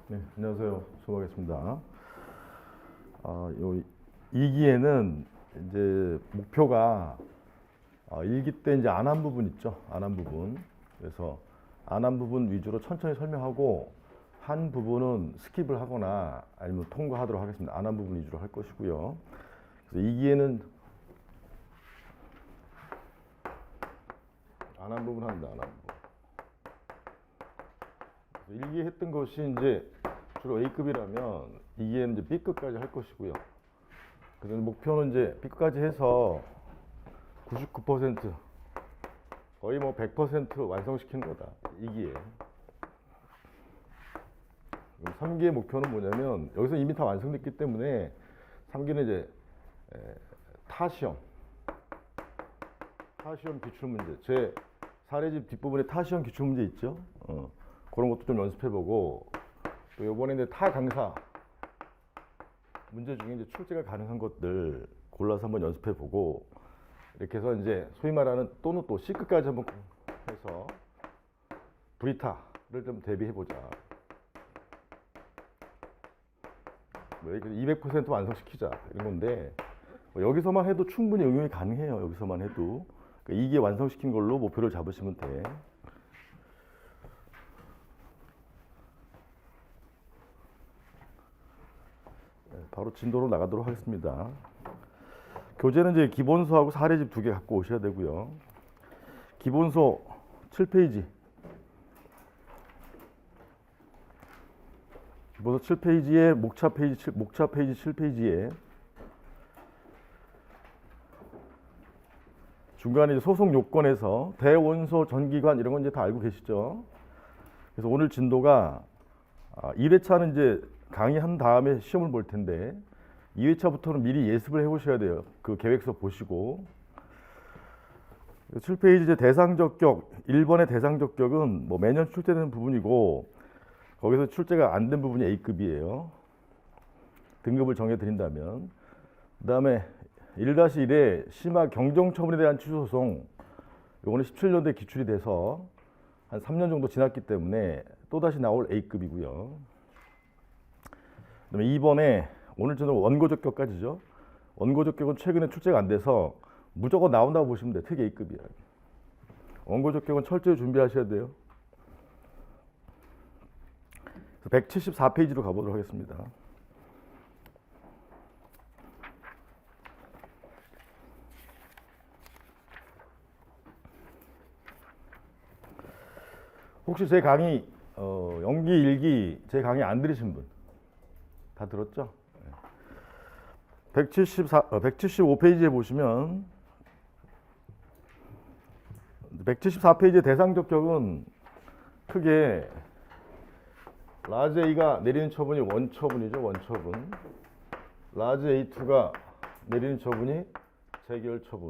네, 안녕하세요. 수고하겠습니다. 요 2기에는 이제 목표가 1기 때 이제 안 한 부분 있죠. 안 한 부분. 그래서 안 한 부분 위주로 천천히 설명하고 한 부분은 스킵을 하거나 아니면 통과하도록 하겠습니다. 안 한 부분 위주로 할 것이고요. 그래서 2기에는 안 한 부분 합니다. 안 한 부분. 1기 했던 것이 이제 주로 A급이라면 2기에는 이제 B급까지 할 것이고요. 그래서 목표는 이제 B급까지 해서 99% 거의 뭐 100% 완성시키는 거다. 2기에. 3기의 목표는 뭐냐면 여기서 이미 다 완성됐기 때문에 3기는 이제 타시험 기출문제, 제 사례집 뒷부분에 타시험 기출문제 있죠. 그런 것도 좀 연습해보고, 또 이번에 이제 타 강사 문제 중에 이제 출제가 가능한 것들 골라서 한번 연습해보고, 이렇게 해서 이제 소위 말하는 또는 또 C급까지 한번 해서 브리타를 좀 대비해보자. 200% 완성시키자 이런 건데, 여기서만 해도 충분히 응용이 가능해요. 여기서만 해도. 그러니까 이게 완성시킨 걸로 목표를 잡으시면 돼. 바로 진도로 나가도록 하겠습니다. 교재는 이제 기본서하고 사례집 2개 갖고 오셔야 되고요. 기본서 7페이지. 기본서 7페이지에 목차 페이지 7페이지에 중간에 이제 소송 요건에서 대원소 전기관 이런 건 이제 다 알고 계시죠? 그래서 오늘 진도가 1회차는 이제 강의한 다음에 시험을 볼 텐데 2회차부터는 미리 예습을 해보셔야 돼요. 그 계획서 보시고. 7페이지 이제 대상적격 1번의 대상적격은 뭐 매년 출제되는 부분이고, 거기서 출제가 안 된 부분이 A급이에요. 등급을 정해드린다면. 그 다음에 1-1에 심화 경정처분에 대한 취소소송, 요거는 17년도에 기출이 돼서 한 3년 정도 지났기 때문에 또다시 나올 A급이고요. 그다음에 2번에 오늘 저는 원고적격까지죠. 원고적격은 최근에 출제가 안 돼서 무조건 나온다고 보시면 돼요. 특 A급이야. 원고적격은 철저히 준비하셔야 돼요. 174페이지로 가보도록 하겠습니다. 혹시 제 강의 연기 1기 제 강의 안 들으신 분 다 들었죠? 175페이지에 보시면 174페이지의 대상적격은 크게 라지 A가 내리는 처분이 원처분이죠. 원처분. 라지 A2가 내리는 처분이 재결 처분.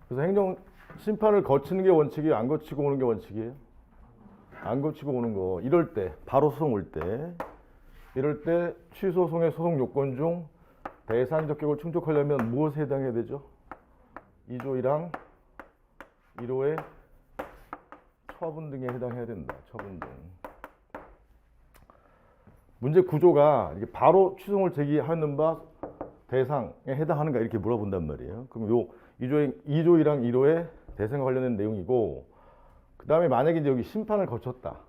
그래서 행정 심판을 거치는 게 원칙이에요? 안 거치고 오는 게 원칙이에요? 안 거치고 오는 거. 이럴 때, 바로 소송 올 때, 이럴 때 취소소송의 소송 요건 중 대상적격을 충족하려면 무엇에 해당해야 되죠? 2조 1항 1호의 처분 등에 해당해야 된다. 처분 등. 문제 구조가 이게 바로 취소를 제기하는 바 대상에 해당하는가 이렇게 물어본단 말이에요. 그럼 요 2조 1항 1호의 대상과 관련된 내용이고, 그 다음에 만약에 이제 여기 심판을 거쳤다.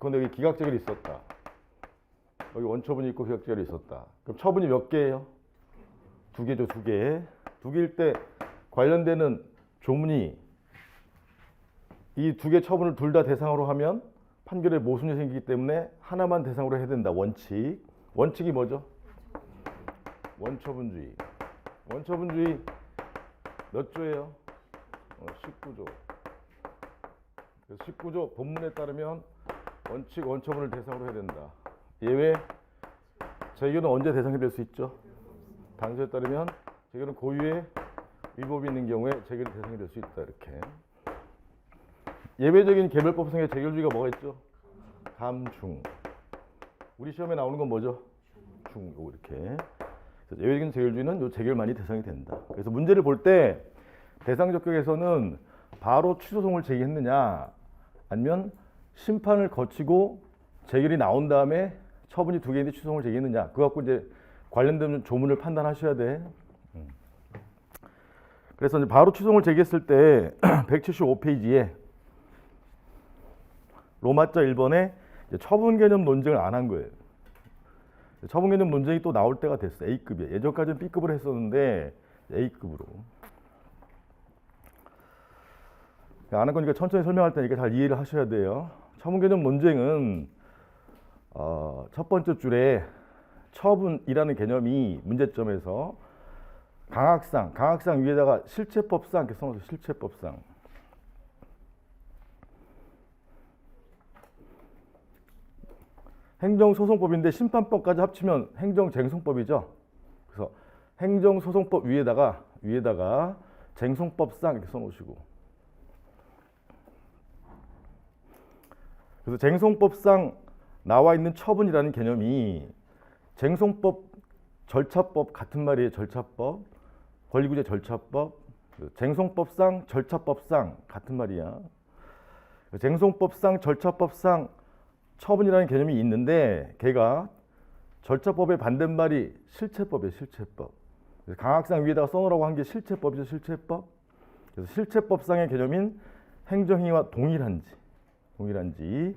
그런데 여기 기각재결이 있었다. 여기 원처분이 있고 기각재결이 있었다. 그럼 처분이 몇 개예요? 2개죠, 2개. 2개일 때 관련되는 조문이 이 2개 처분을 둘 다 대상으로 하면 판결에 모순이 생기기 때문에 하나만 대상으로 해야 된다. 원칙. 원칙이 뭐죠? 원처분주의. 원처분주의 몇 조예요? 19조. 19조 본문에 따르면 원칙 원처분을 대상으로 해야 된다. 예외 재결은 언제 대상이 될 수 있죠? 단서에 따르면 재결은 고유의 위법이 있는 경우에 재결이 대상이 될 수 있다. 이렇게. 예외적인 개별법상의 재결주의가 뭐가 있죠? 감중. 우리 시험에 나오는 건 뭐죠? 중. 이렇게. 그래서 예외적인 재결주의는 요 재결만이 대상이 된다. 그래서 문제를 볼 때 대상적격에서는 바로 취소송을 제기했느냐, 아니면 심판을 거치고 재결이 나온 다음에 처분이 두 개인데 추송을 제기했느냐, 그거 갖고 이제 관련된 조문을 판단하셔야 돼. 그래서 이제 바로 추송을 제기했을 때 175페이지에 로마자 1번에 처분 개념 논쟁을 안 한 거예요. 처분 개념 논쟁이 또 나올 때가 됐어. A급이에요. 예전까지는 B급으로 했었는데 A급으로. 아는 거니까 천천히 설명할 테니까 잘 이해를 하셔야 돼요. 처분 개념 논쟁은 첫 번째 줄에 처분이라는 개념이 문제점에서 강학상 위에다가 실체법상 이렇게 써놓으세요. 실체법상. 행정소송법인데 심판법까지 합치면 행정쟁송법이죠. 그래서 행정소송법 위에다가 쟁송법상 이렇게 써놓으시고. 그래서 쟁송법상 나와 있는 처분이라는 개념이 쟁송법, 절차법 같은 말이에요. 절차법, 권리구제 절차법, 쟁송법상, 절차법상 같은 말이야. 쟁송법상, 절차법상 처분이라는 개념이 있는데 걔가 절차법의 반대말이 실체법이에요. 실체법. 그래서 강학상 위에다가 써놓으라고 한 게 실체법이죠. 실체법. 그래서 실체법상의 개념인 행정행위와 동일한지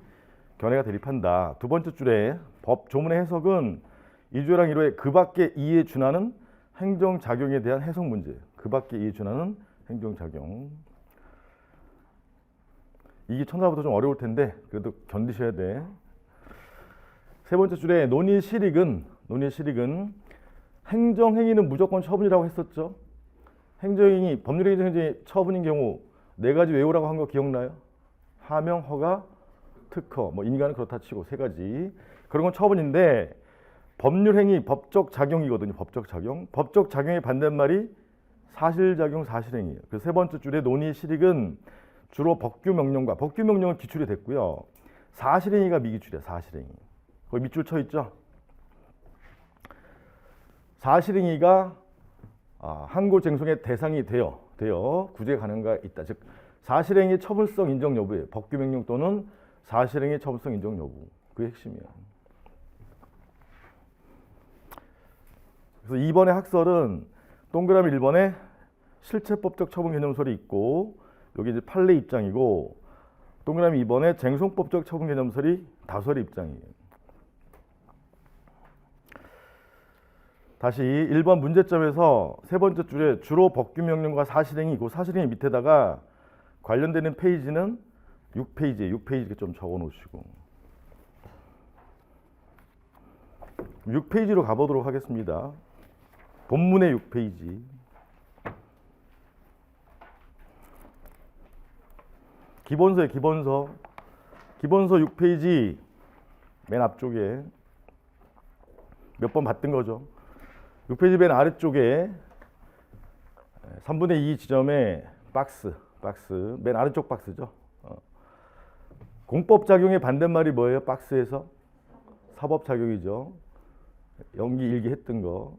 견해가 대립한다. 두 번째 줄에 법 조문의 해석은 2조랑 1호의 그 밖의 이에 준하는 행정작용에 대한 해석 문제. 그 밖의 이에 준하는 행정작용. 이게 천사보다 좀 어려울 텐데 그래도 견디셔야 돼. 세 번째 줄에 논의 실익은 행정행위는 무조건 처분이라고 했었죠. 행정행위, 법률행위 처분인 경우 네 가지 외우라고 한 거 기억나요? 하명, 허가, 특허, 뭐 인간은 그렇다 치고 세 가지. 그런 건 처분인데 법률행위, 법적 작용이거든요. 법적 작용. 법적 작용의 반대말이 사실작용, 사실행위예요. 그래서 세 번째 줄에 논의 실익은 주로 법규명령과 법규명령은 기출이 됐고요. 사실행위가 미기출이야. 사실행위. 거기 밑줄 쳐 있죠. 사실행위가 항고쟁송의 대상이 되어 구제 가능가 있다. 즉 사실행위 처분성 인정 여부예요. 법규명령 또는 사실행위 처분성 인정 여부. 그게 핵심이야. 그래서 2번의 학설은 동그라미 1번에 실체법적 처분 개념설이 있고 여기 이제 판례 입장이고 동그라미 2번에 쟁송법적 처분 개념설이 다설의 입장이에요. 다시 1번 문제점에서 세 번째 줄에 주로 법규명령과 사실행위고 사실행위 밑에다가 관련되는 페이지는 6페이지 이렇게 좀 적어 놓으시고 6페이지로 가보도록 하겠습니다. 본문의 6페이지. 기본서에 기본서 6페이지 맨 앞쪽에 몇 번 봤던 거죠. 6페이지 맨 아래쪽에 3분의 2 지점에 박스 맨 아래쪽 박스죠. 공법작용의 반대말이 뭐예요? 박스에서 사법작용이죠. 연기 일기 했던 거.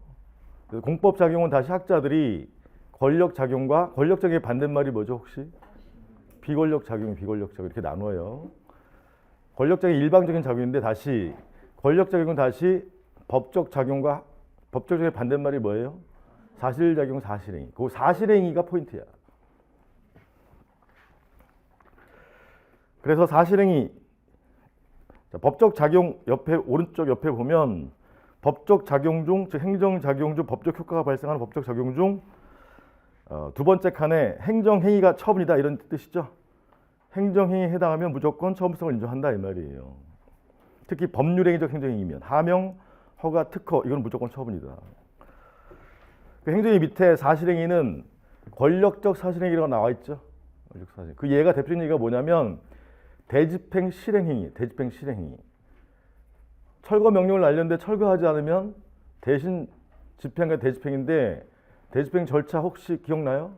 그래서 공법작용은 다시 학자들이 권력작용의 반대말이 뭐죠 혹시? 비권력작용 이렇게 나눠요. 권력작용이 일방적인 작용인데 다시 권력작용은 다시 법적작용의 반대말이 뭐예요? 사실작용, 사실행위. 그 사실행위가 포인트야. 그래서 사실행위 법적 작용 옆에 오른쪽 옆에 보면 법적 작용 중, 즉 행정 작용 중 법적 효과가 발생하는 법적 작용 중 두 번째 칸에 행정행위가 처분이다 이런 뜻이죠. 행정행위에 해당하면 무조건 처분성을 인정한다 이 말이에요. 특히 법률행위적 행정행위면 하명, 허가, 특허 이건 무조건 처분이다. 그 행정행위 밑에 사실행위는 권력적 사실행위라고 나와 있죠. 그 예가 대표적인 예가 뭐냐면 대집행 실행행위. 철거 명령을 날렸는데 철거하지 않으면 대신 집행과 대집행인데 대집행 절차 혹시 기억나요?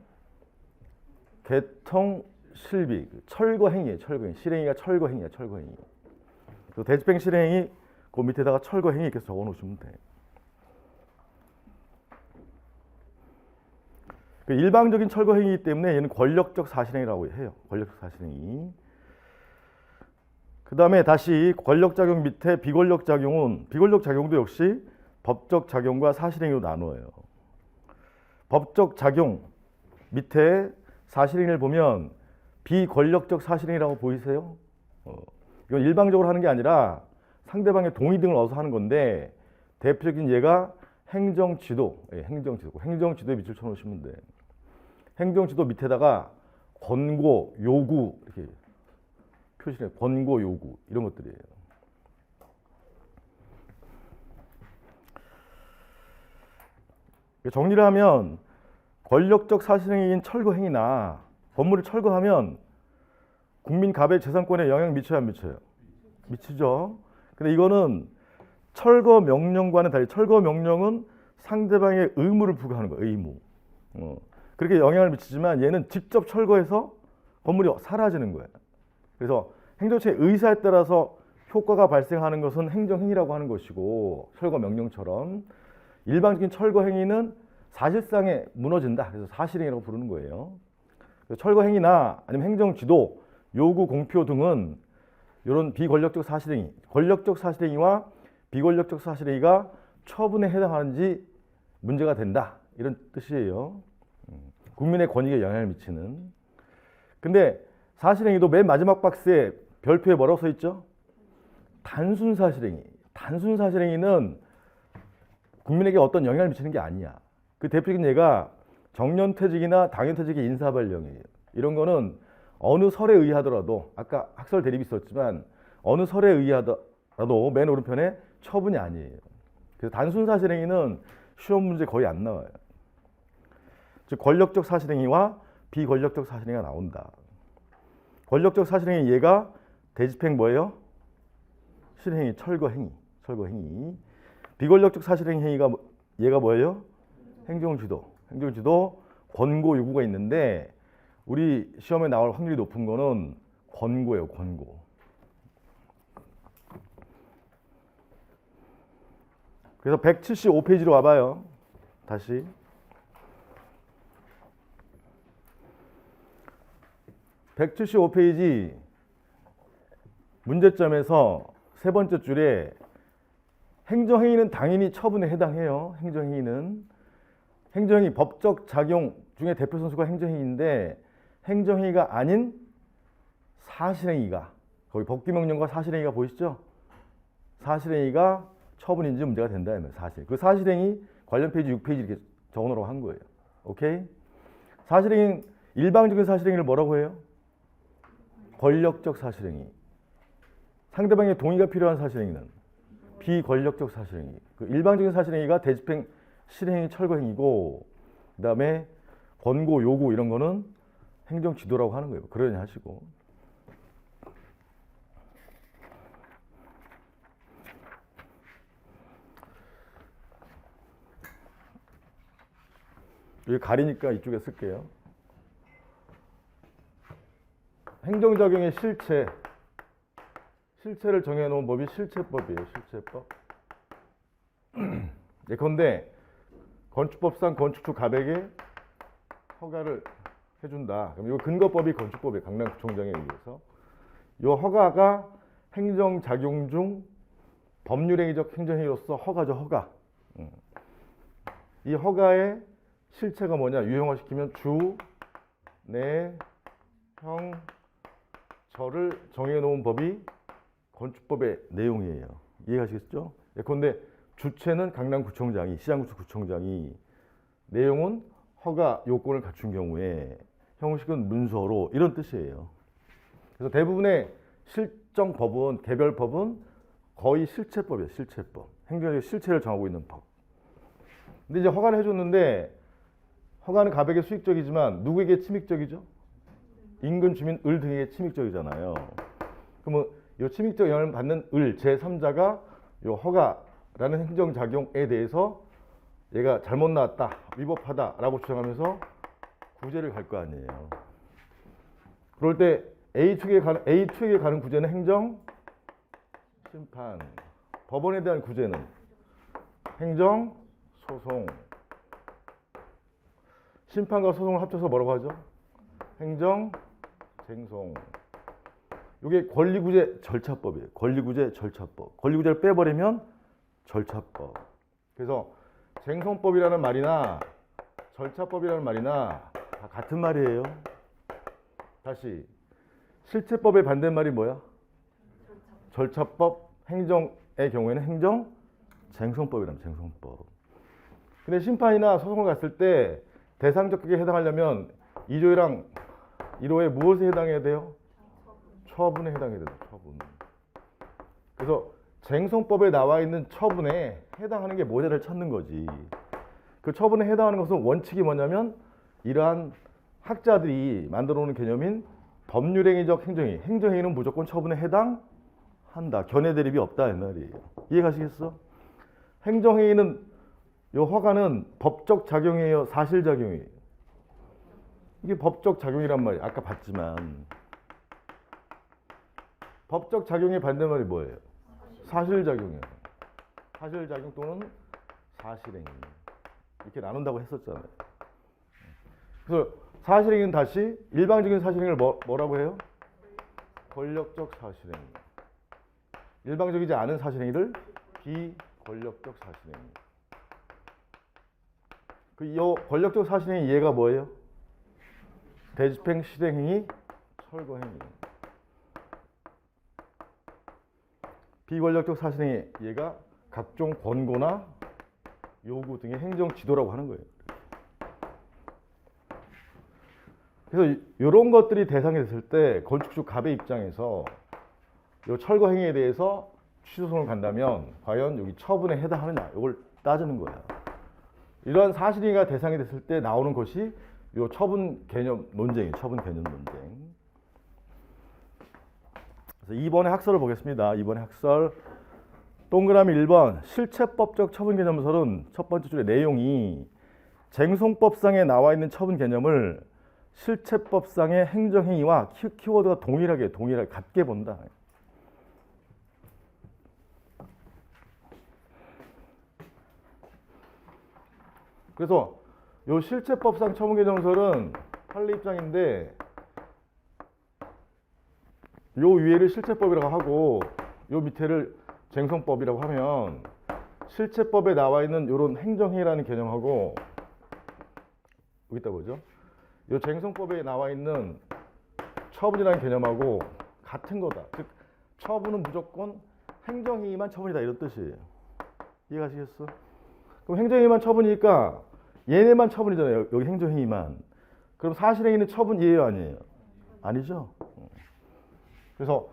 개통 실비 철거행위예요. 실행위가 철거행위야. 그래서 대집행 실행행위 그 밑에다가 철거행위 이렇게 적어 놓으시면 돼. 그 일방적인 철거행위이기 때문에 얘는 권력적 사실행위라고 해요. 권력적 사실행위. 그 다음에 다시 권력작용 밑에 비권력작용은 비권력작용도 역시 법적작용과 사실행위로 나누어요. 법적작용 밑에 사실행위를 보면 비권력적 사실행위라고 보이세요? 이건 일방적으로 하는 게 아니라 상대방의 동의 등을 얻어서 하는 건데 대표적인 예가 행정지도, 행정지도에 밑줄 쳐놓으시면 돼. 행정지도 밑에다가 권고, 요구 이렇게 표시해. 권고, 요구 이런 것들이에요. 정리를 하면 권력적 사실행위인 철거행위나 건물을 철거하면 국민 갑의 재산권에 영향 미쳐요, 안 미쳐요? 미치죠. 근데 이거는 철거 명령과는 달리 철거 명령은 상대방의 의무를 부과하는 거예요. 의무. 그렇게 영향을 미치지만 얘는 직접 철거해서 건물이 사라지는 거예요. 그래서 행정처의 의사에 따라서 효과가 발생하는 것은 행정행위라고 하는 것이고 철거 명령처럼 일반적인 철거 행위는 사실상에 무너진다. 그래서 사실행위라고 부르는 거예요. 철거 행위나 아니면 행정지도, 요구, 공표 등은 이런 비권력적 사실행위, 권력적 사실행위와 비권력적 사실행위가 처분에 해당하는지 문제가 된다. 이런 뜻이에요. 국민의 권익에 영향을 미치는. 근데 사실행위도 맨 마지막 박스에 별표에 뭐라고 써 있죠? 단순 사실행위. 단순 사실행위는 국민에게 어떤 영향을 미치는 게 아니야. 그 대표적인 예가 정년퇴직이나 당연퇴직의 인사발령이에요. 이런 거는 어느 설에 의하더라도 아까 학설 대립이 있었지만 어느 설에 의하더라도 맨 오른편에 처분이 아니에요. 그래서 단순 사실행위는 시험 문제 거의 안 나와요. 즉 권력적 사실행위와 비권력적 사실행위가 나온다. 권력적 사실행위 얘가 대집행 뭐예요? 실행위, 철거행위. 비권력적 사실행위가 얘가 뭐예요? 행정지도, 권고, 요구가 있는데 우리 시험에 나올 확률이 높은 거는 권고예요, 권고. 그래서 175페이지로 와봐요. 다시. (175페이지) 문제점에서 세 번째 줄에 행정행위는 당연히 처분에 해당해요. 행정행위 법적 작용 중에 대표 선수가 행정행위인데 행정행위가 아닌 사실행위가 거기 법규명령과 사실행위가 보이시죠? 사실행위가 처분인지 문제가 된다면 사실. 그 사실행위 관련 페이지 6페이지 이렇게 적어놓으라고 한 거예요. 오케이? 사실행위 일방적인 사실행위를 뭐라고 해요? 권력적 사실행위. 상대방의 동의가 필요한 사실행위는 비권력적 사실행위. 그 일방적인 사실행위가 대집행, 실행위, 철거행위고 그 다음에 권고, 요구 이런 거는 행정지도라고 하는 거예요. 그러니 하시고. 여기 가리니까 이쪽에 쓸게요. 행정작용의 실체를 정해놓은 법이 실체법이에요. 실체법. 예컨대 건축법상 건축주 갑에게 허가를 해준다. 그럼 이거 근거법이 건축법이에요. 강남구청장에 의해서. 이 허가가 행정작용 중 법률행위적 행정행위로서 허가죠. 허가. 이 허가의 실체가 뭐냐? 유형화시키면 주, 내, 형, 저를 정해놓은 법이 건축법의 내용이에요. 이해하시겠죠? 예컨대 주체는 강남구청장이, 시장구청장이, 내용은 허가 요건을 갖춘 경우에 형식은 문서로 이런 뜻이에요. 그래서 대부분의 실정법은, 개별법은 거의 실체법이에요. 실체법. 행정의 실체를 정하고 있는 법. 근데 이제 허가를 해줬는데 허가는 갑에게 수익적이지만 누구에게 침익적이죠? 인근 주민 을 등에게 침익적이잖아요. 그러면 이 침익적 영향을 받는 을 제3자가 이 허가라는 행정작용에 대해서 얘가 잘못 나왔다, 위법하다라고 주장하면서 구제를 갈 거 아니에요. 그럴 때 A2에게 가는 구제는 행정 심판, 법원에 대한 구제는 행정 소송. 심판과 소송을 합쳐서 뭐라고 하죠? 행정 쟁송. 이게 권리구제 절차법이에요. 권리구제 절차법. 권리구제를 빼버리면 절차법. 그래서 쟁송법이라는 말이나 절차법이라는 말이나 다 같은 말이에요. 다시 실체법의 반대말이 뭐야? 절차법. 행정의 경우에는 행정쟁송법이라면 쟁송법. 근데 심판이나 소송을 갔을 때 대상적격에 해당하려면 2조랑 1호에 무엇에 해당해야 돼요? 처분에 해당해야 돼요. 처분. 그래서 쟁송법에 나와 있는 처분에 해당하는 게 뭐냐를 찾는 거지. 그 처분에 해당하는 것은 원칙이 뭐냐면 이러한 학자들이 만들어 놓은 개념인 법률행위적 행정행위. 행정행위는 무조건 처분에 해당한다. 견해 대립이 없다 이 말이에요. 이해가시겠어? 행정행위는 요 허가는 법적 작용이에요, 사실 작용이에요. 이게 법적 작용이란 말이에요. 아까 봤지만 법적 작용의 반대말이 뭐예요? 사실 작용이에요. 사실 작용 또는 사실행위. 이렇게 나눈다고 했었잖아요. 그래서 사실행위는 다시 일방적인 사실행위를 뭐라고 해요? 권력적 사실행위. 일방적이지 않은 사실행위를 비권력적 사실행위. 이 권력적 사실행위 이해가 뭐예요? 대집행, 실행행위, 철거행위. 비권력적 사실행위 얘가 각종 권고나 요구 등의 행정 지도라고 하는 거예요. 그래서 이런 것들이 대상이 됐을 때 건축주 갑의 입장에서 이 철거 행위에 대해서 취소송을 간다면 과연 여기 처분에 해당하느냐 이걸 따지는 거예요. 이러한 사실행위가 대상이 됐을 때 나오는 것이 이 처분 개념 논쟁이에요. 처분 개념 논쟁. 그래서 2번의 학설을 보겠습니다. 2번의 학설. 동그라미 1번 실체법적 처분 개념설은 첫 번째 줄의 내용이 쟁송법상에 나와 있는 처분 개념을 실체법상의 행정행위와 키워드가 동일하게 같게 본다. 그래서 요 실체법상 처분 개념설은 판례 입장인데 요 위에를 실체법이라고 하고 요 밑에를 쟁송법이라고 하면 실체법에 나와 있는 요런 행정행위라는 개념하고 여기다 보죠. 요 쟁송법에 나와 있는 처분이라는 개념하고 같은 거다. 즉 처분은 무조건 행정행위만 처분이다 이런 뜻이에요. 이해가시겠어? 그럼 행정행위만 처분이니까 얘네만 처분이잖아요. 여기 행정행위만. 그럼 사실행위는 처분이에요, 아니에요? 아니죠. 그래서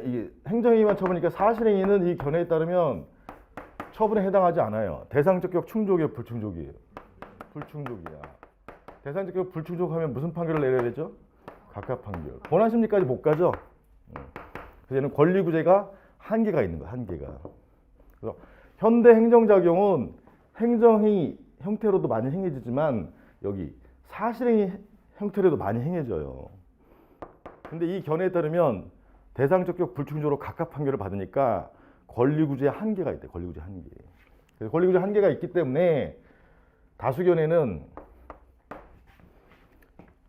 이게 행정행위만 처분이니까 사실행위는 이 견해에 따르면 처분에 해당하지 않아요. 대상적격 충족이에요, 불충족이에요? 불충족이야. 대상적격 불충족하면 무슨 판결을 내려야 되죠? 각각 판결. 권한심리까지 못 가죠. 그래서 얘는 권리구제가 한계가 있는 거야, 한계가. 그래서 현대 행정작용은 행정행위 형태로도 많이 행해지지만 여기 사실행위 형태로도 많이 행해져요. 근데 이 견해에 따르면 대상적격 불충족으로 각각 판결을 받으니까 권리구제의 한계가 있대. 권리구제 한계. 그래서 권리구제 한계가 있기 때문에 다수 견해는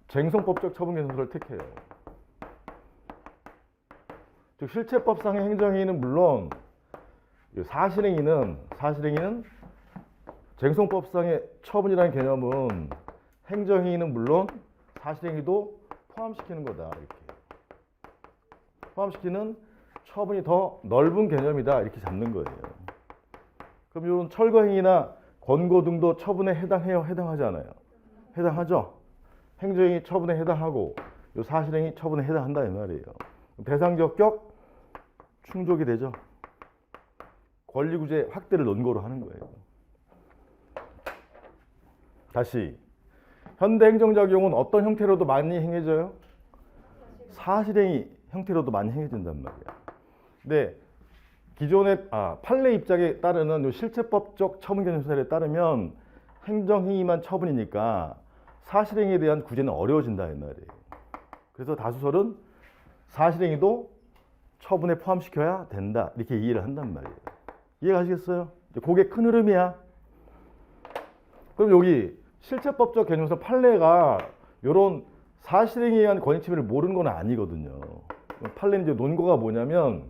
쟁송법적 처분 개념설을 택해요. 즉 실체법상의 행정행위는 물론 사실행위는 쟁송법상의 처분이라는 개념은 행정행위는 물론 사실행위도 포함시키는 거다. 이렇게 포함시키는 처분이 더 넓은 개념이다. 이렇게 잡는 거예요. 그럼 이런 철거행위나 권고 등도 처분에 해당해요? 해당하지 않아요? 해당하죠. 행정행위 처분에 해당하고 이 사실행위 처분에 해당한다 이 말이에요. 대상적격 충족이 되죠. 권리구제 확대를 논거로 하는 거예요. 다시 현대 행정작용은 어떤 형태로도 많이 행해져요? 사실행위 형태로도 많이 행해진단 말이야. 근데 기존의 판례 입장에 따르는 요 실체법적 처분 개념설에 따르면 행정행위만 처분이니까 사실행위에 대한 구제는 어려워진다 이 말이에요. 그래서 다수설은 사실행위도 처분에 포함시켜야 된다 이렇게 이해를 한단 말이에요. 이해가시겠어요? 그게 큰 흐름이야. 그럼 여기 실체법적 개념설 판례가 이런 사실행위에 의한 권익침해를 모르는 건 아니거든요. 판례 이제 논거가 뭐냐면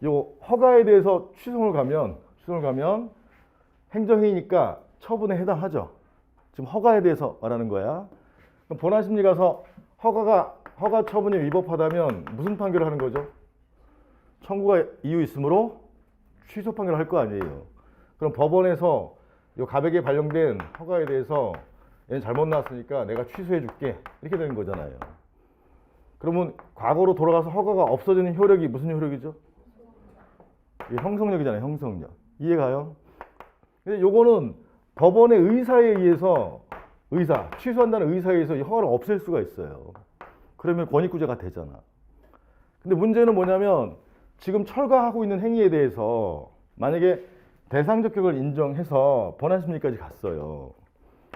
요 허가에 대해서 취소를 가면 행정행위니까 처분에 해당하죠. 지금 허가에 대해서 말하는 거야. 그럼 본안심리 가서 허가 처분이 위법하다면 무슨 판결을 하는 거죠? 청구가 이유 있으므로 취소 판결을 할 거 아니에요. 그럼 법원에서 요 가백에 발령된 허가에 대해서 얘는 잘못 나왔으니까 내가 취소해 줄게 이렇게 되는 거잖아요. 그러면 과거로 돌아가서 허가가 없어지는 효력이 무슨 효력이죠? 이게 형성력이잖아요. 형성력. 이해가요? 근데 요거는 법원의 의사에 의해서 취소한다는 의사에 의해서 이 허가를 없앨 수가 있어요. 그러면 권익구제가 되잖아. 근데 문제는 뭐냐면 지금 철거하고 있는 행위에 대해서 만약에 대상적 격을 인정해서 본안심리까지 갔어요.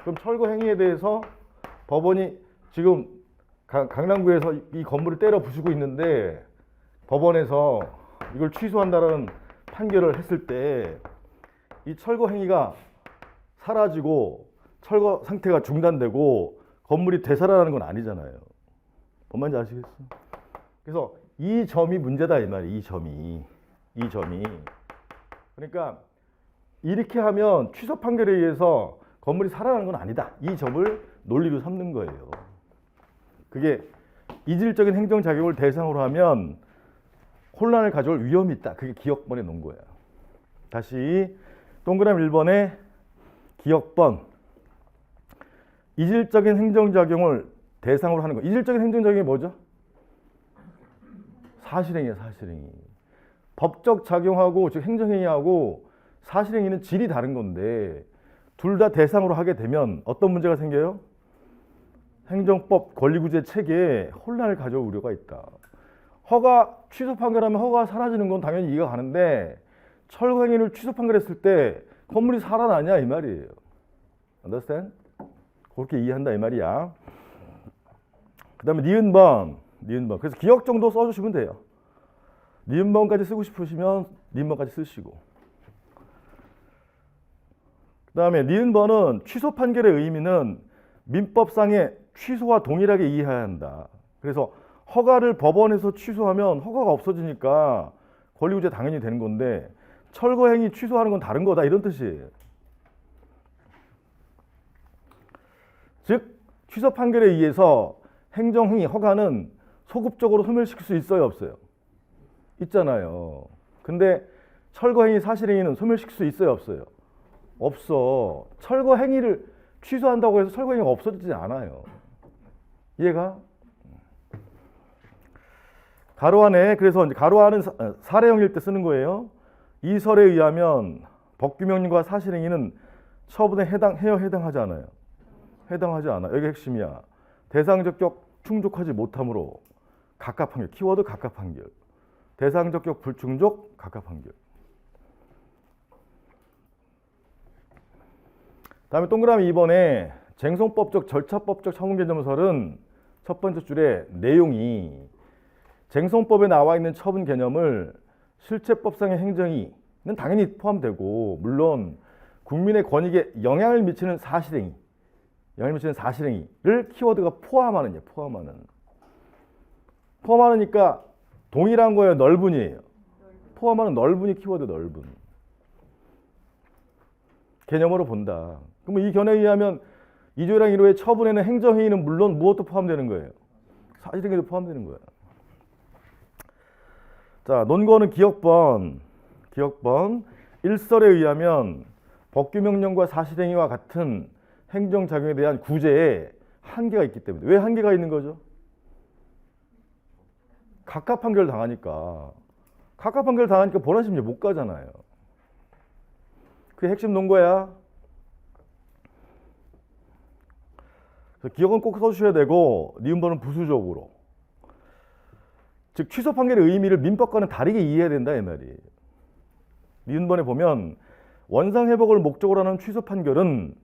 그럼 철거 행위에 대해서 법원이 지금 강남구에서 이 건물을 때려 부수고 있는데 법원에서 이걸 취소한다는 판결을 했을 때 이 철거 행위가 사라지고 철거 상태가 중단되고 건물이 되살아나는 건 아니잖아요. 뭔 말인지 아시겠어요? 그래서 이 점이 문제다 이 말이에요. 이 점이. 그러니까 이렇게 하면 취소 판결에 의해서 건물이 살아나는 건 아니다. 이 점을 논리로 삼는 거예요. 그게 이질적인 행정작용을 대상으로 하면 혼란을 가져올 위험이 있다. 그게 기억번에 놓은 거야. 다시 동그라미 1번에 기억번. 이질적인 행정작용을 대상으로 하는 거. 이질적인 행정작용이 뭐죠? 사실행위야, 사실행위. 법적 작용하고 즉 행정행위하고 사실행위는 질이 다른 건데 둘 다 대상으로 하게 되면 어떤 문제가 생겨요? 행정법 권리구제 체계에 혼란을 가져올 우려가 있다. 허가 취소 판결하면 허가가 사라지는 건 당연히 이해가 가는데 철거 행위를 취소 판결했을 때 건물이 살아나냐 이 말이에요. Understand? 그렇게 이해한다 이 말이야. 그 다음에 니은번. 그래서 기억 정도 써주시면 돼요. 니은번까지 쓰고 싶으시면 니은번까지 쓰시고. 그 다음에 니은번은 취소 판결의 의미는 민법상의 취소와 동일하게 이해해야 한다. 그래서 허가를 법원에서 취소하면 허가가 없어지니까 권리구제 당연히 되는 건데 철거행위 취소하는 건 다른 거다 이런 뜻이에요. 즉 취소 판결에 의해서 행정행위 허가는 소급적으로 소멸시킬 수 있어요 없어요? 있잖아요. 근데 철거행위 사실행위는 소멸시킬 수 있어요 없어요? 없어. 철거행위를 취소한다고 해서 철거행위가 없어지지 않아요. 이해가? 가로 안에 그래서 이제 가로 안은 사례형일 때 쓰는 거예요. 이 설에 의하면 법규명령과 사실행위는 처분에 해당하지 않아요. 해당하지 않아. 여기 핵심이야. 대상적 격 충족하지 못하므로 각각판결. 키워드 각각판결. 대상적 격 불충족 각각판결. 다음에 동그라미 2번에 쟁송법적 절차법적 처분개념설은 첫 번째 줄에 내용이 쟁송법에 나와 있는 처분 개념을 실체법상의 행정행위는 당연히 포함되고 물론 국민의 권익에 영향을 미치는 사실행위를 키워드가 포함하니까 동일한 거예요, 넓은이에요. 포함하는 넓은이 키워드 넓은. 개념으로 본다. 그러면 이 견해에 의하면 2조랑 1호의 처분에는 행정행위는 물론 무엇도 포함되는 거예요? 사실행위도 포함되는 거예요. 자, 논거는 기억번. 일설에 의하면 법규명령과 사실행위와 같은 행정작용에 대한 구제에 한계가 있기 때문에. 왜 한계가 있는 거죠? 각각 판결 당하니까 본안심리 못 가잖아요. 그게 핵심 논거야. 그래서 기억은 꼭 써주셔야 되고 니은번은 부수적으로. 즉 취소 판결의 의미를 민법과는 다르게 이해해야 된다 이 말이에요. 니은번에 보면 원상회복을 목적으로 하는 취소 판결은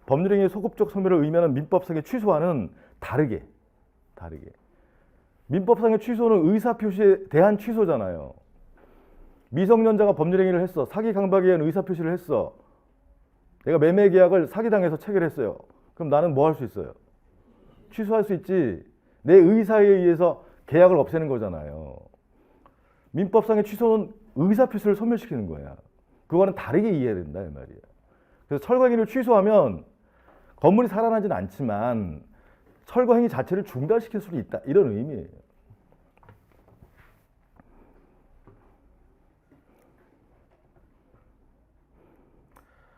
법률행위의 소급적 소멸을 의미하는 민법상의 취소와는 다르게. 민법상의 취소는 의사표시에 대한 취소잖아요. 미성년자가 법률행위를 했어. 사기 강박에 의한 의사표시를 했어. 내가 매매계약을 사기당해서 체결했어요. 그럼 나는 뭐 할 수 있어요? 취소할 수 있지. 내 의사에 의해서 계약을 없애는 거잖아요. 민법상의 취소는 의사표시를 소멸시키는 거야. 그거는 다르게 이해해야 된다 이 말이야. 그래서 철거행위를 취소하면 건물이 살아나지는 않지만 철거행위 자체를 중단시킬 수도 있다 이런 의미예요.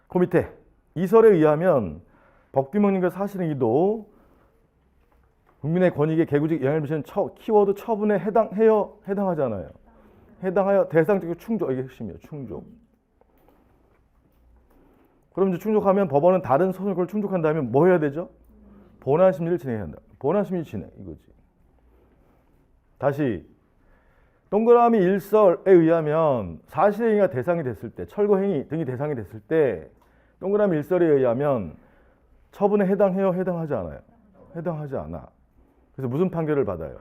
그 밑에 이설에 의하면 법규명령과 사실행위도 국민의 권익에 개구직 영향을 미치는 키워드 처분에 해당하잖아요. 해당하여 대상적 충족, 이게 핵심이에요. 충족. 그럼 이제 충족하면 법원은 다른 소송을 충족한다면 뭐 해야 되죠? 본안 심리를 진행해야 한다. 본안 심리 진행 이거지. 다시 동그라미 1설에 의하면 사실행위가 대상이 됐을 때, 철거행위 등이 대상이 됐을 때 동그라미 1설에 의하면 처분에 해당해요? 해당하지 않아요? 해당하지 않아. 그래서 무슨 판결을 받아요?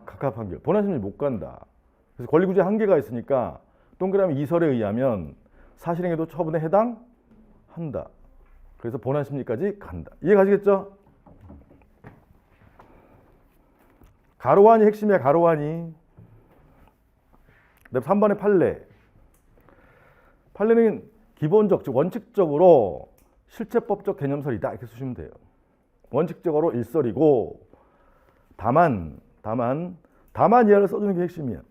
각하 판결. 본안 심리 못 간다. 그래서 권리구제 한계가 있으니까 동그라미 2설에 의하면 사실행위도 처분에 해당한다. 그래서 본안 심리까지 간다. 이해 가시겠죠? 가로안이 핵심이야. 가로안이. 그다음 3번의 판례. 판례는 기본적, 즉 원칙적으로 실체법적 개념설이다 이렇게 쓰시면 돼요. 원칙적으로 일설이고 다만 이하를 써주는 게 핵심이야.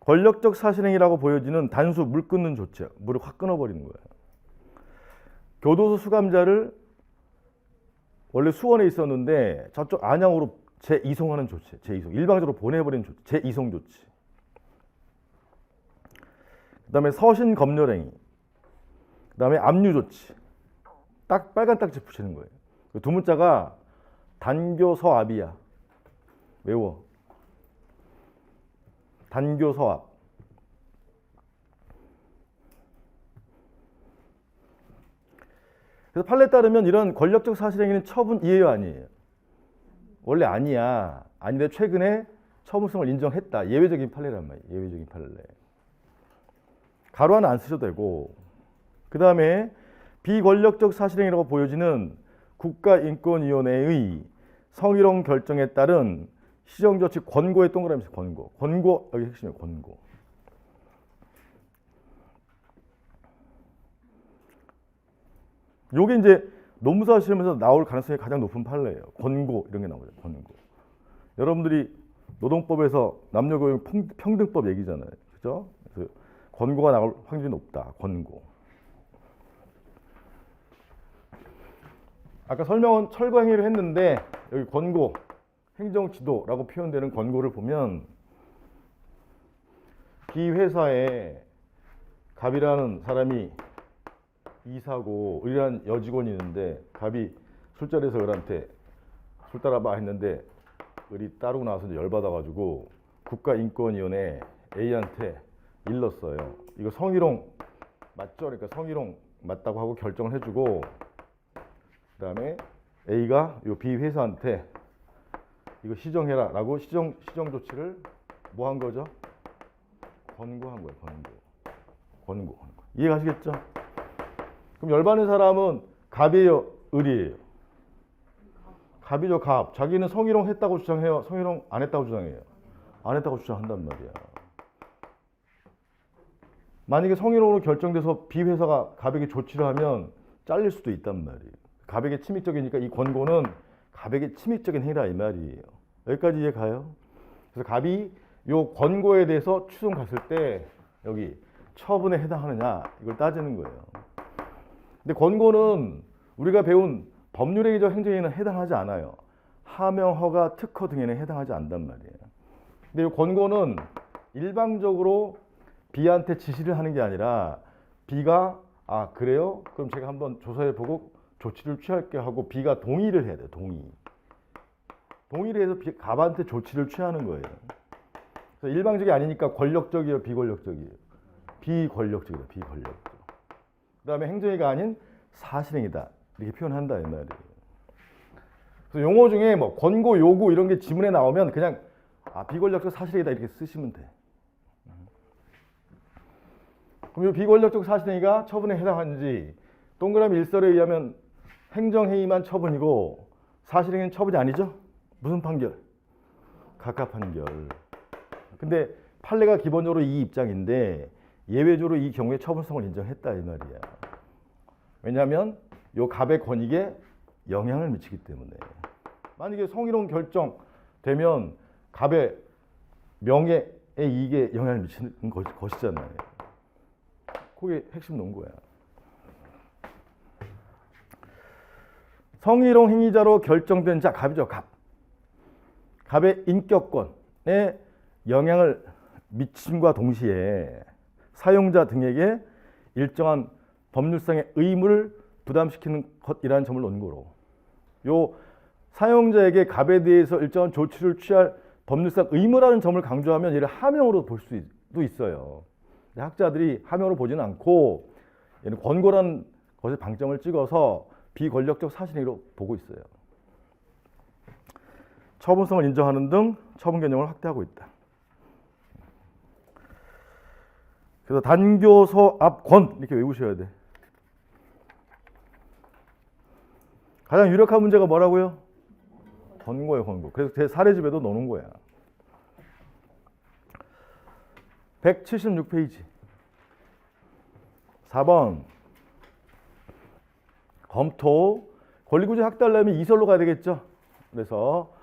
권력적 사실행위라고 보여지는 단수 물 끊는 조치, 물을 확 끊어버리는 거예요. 교도소 수감자를 원래 수원에 있었는데 저쪽 안양으로 재이송하는 조치, 재이송, 일방적으로 보내버리는 조치, 재이송 조치. 그다음에 서신 검열행위, 그다음에 압류 조치, 딱 빨간 딱지 붙이는 거예요. 두 문자가 단교서압이야. 외워. 단교서압. 그래서 판례에 따르면 이런 권력적 사실행위는 처분이에요, 아니에요? 원래 아니야. 아닌데 최근에 처분성을 인정했다. 예외적인 판례란 말이에요. 예외적인 판례. 가로 하나 안 쓰셔도 되고. 그 다음에 비권력적 사실행위라고 보여지는 국가인권위원회의 성희롱 결정에 따른 시정조치 권고의 동그라미 있어요. 권고. 권고, 여기 핵심이에요. 권고. 요게 이제 노무사 시험에서 나올 가능성이 가장 높은 판례예요. 권고 이런 게 나오죠. 권고. 여러분들이 노동법에서 남녀고용 평등법 얘기잖아요. 그죠? 그래서 권고가 나올 확률이 높다. 권고. 아까 설명은 철거 행위를 했는데 여기 권고, 행정지도라고 표현되는 권고를 보면 이 회사에 갑이라는 사람이 이사고 의리한 여직원이 있는데 갑이 술자리에서 을한테 술 따라봐 했는데 을이 따르고 나서 열받아가지고 국가인권위원회 A한테 일렀어요. 이거 성희롱 맞죠? 그러니까 성희롱 맞다고 하고 결정을 해주고 그 다음에 A가 이 B 회사한테 이거 시정해라 라고 시정 조치를 뭐 한 거죠? 권고한 거예요. 권고. 이해 가시겠죠? 그럼 열받는 사람은 갑이에요? 을이에요? 갑이죠. 갑. 자기는 성희롱 했다고 주장해요? 성희롱 안 했다고 주장해요? 안 했다고 주장한단 말이야. 만약에 성희롱으로 결정돼서 B 회사가 갑에게 조치를 하면 잘릴 수도 있단 말이에요. 갑에게 침입적이니까 이 권고는 갑에게 침입적인 행위라 이 말이에요. 여기까지 이해 가요? 그래서 갑이 요 권고에 대해서 추송 갔을 때 여기 처분에 해당하느냐 이걸 따지는 거예요. 근데 권고는 우리가 배운 법률행위적 행정행위는 해당하지 않아요. 하명, 허가, 특허 등에는 해당하지 않단 말이에요. 근데 이 권고는 일방적으로 B한테 지시를 하는 게 아니라 B가 아 그래요? 그럼 제가 한번 조사해보고 조치를 취할게 하고 B가 동의를 해야 돼요. 동의를 해서 갑한테 조치를 취하는 거예요. 그래서 일방적이 아니니까 권력적이에요? 비권력적이에요? 비권력적이다. 비권력적. 그 다음에 행정행위가 아닌 사실행위다. 이렇게 표현한다. 이 말이에요. 그래서 용어 중에 뭐 권고, 요구 이런 게 지문에 나오면 그냥 아 비권력적 사실행위다 이렇게 쓰시면 돼. 그럼 이 비권력적 사실행위가 처분에 해당하는지 동그라미 1설에 의하면 행정행위만 처분이고 사실행위는 처분이 아니죠? 무슨 판결? 각하 판결. 근데 판례가 기본적으로 이 입장인데 예외적으로 이 경우에 처분성을 인정했다 이 말이야. 왜냐하면 요 갑의 권익에 영향을 미치기 때문에. 만약에 성희롱 결정되면 갑의 명예에 이익에 영향을 미치는 것이잖아요. 그게 핵심 논거야. 성희롱 행위자로 결정된 자, 갑이죠, 갑. 갑의 인격권에 영향을 미침과 동시에 사용자 등에게 일정한 법률상의 의무를 부담시키는 것이라는 점을 논거로. 요 사용자에게 갑에 대해서 일정한 조치를 취할 법률상 의무라는 점을 강조하면 얘를 하명으로 볼 수도 있어요. 학자들이 하명으로 보지는 않고 얘는 권고라는 것에 방점을 찍어서 비권력적 사실행위로 보고 있어요. 처분성을 인정하는 등 처분 개념을 확대하고 있다. 그래서 단교서 앞 권 이렇게 외우셔야 돼. 가장 유력한 문제가 뭐라고요? 권고예요, 권고. 그래서 제 사례집에도 넣는 거야. 176페이지. 4번. 검토. 권리구제 확대하려면 이설로 가야 되겠죠. 그래서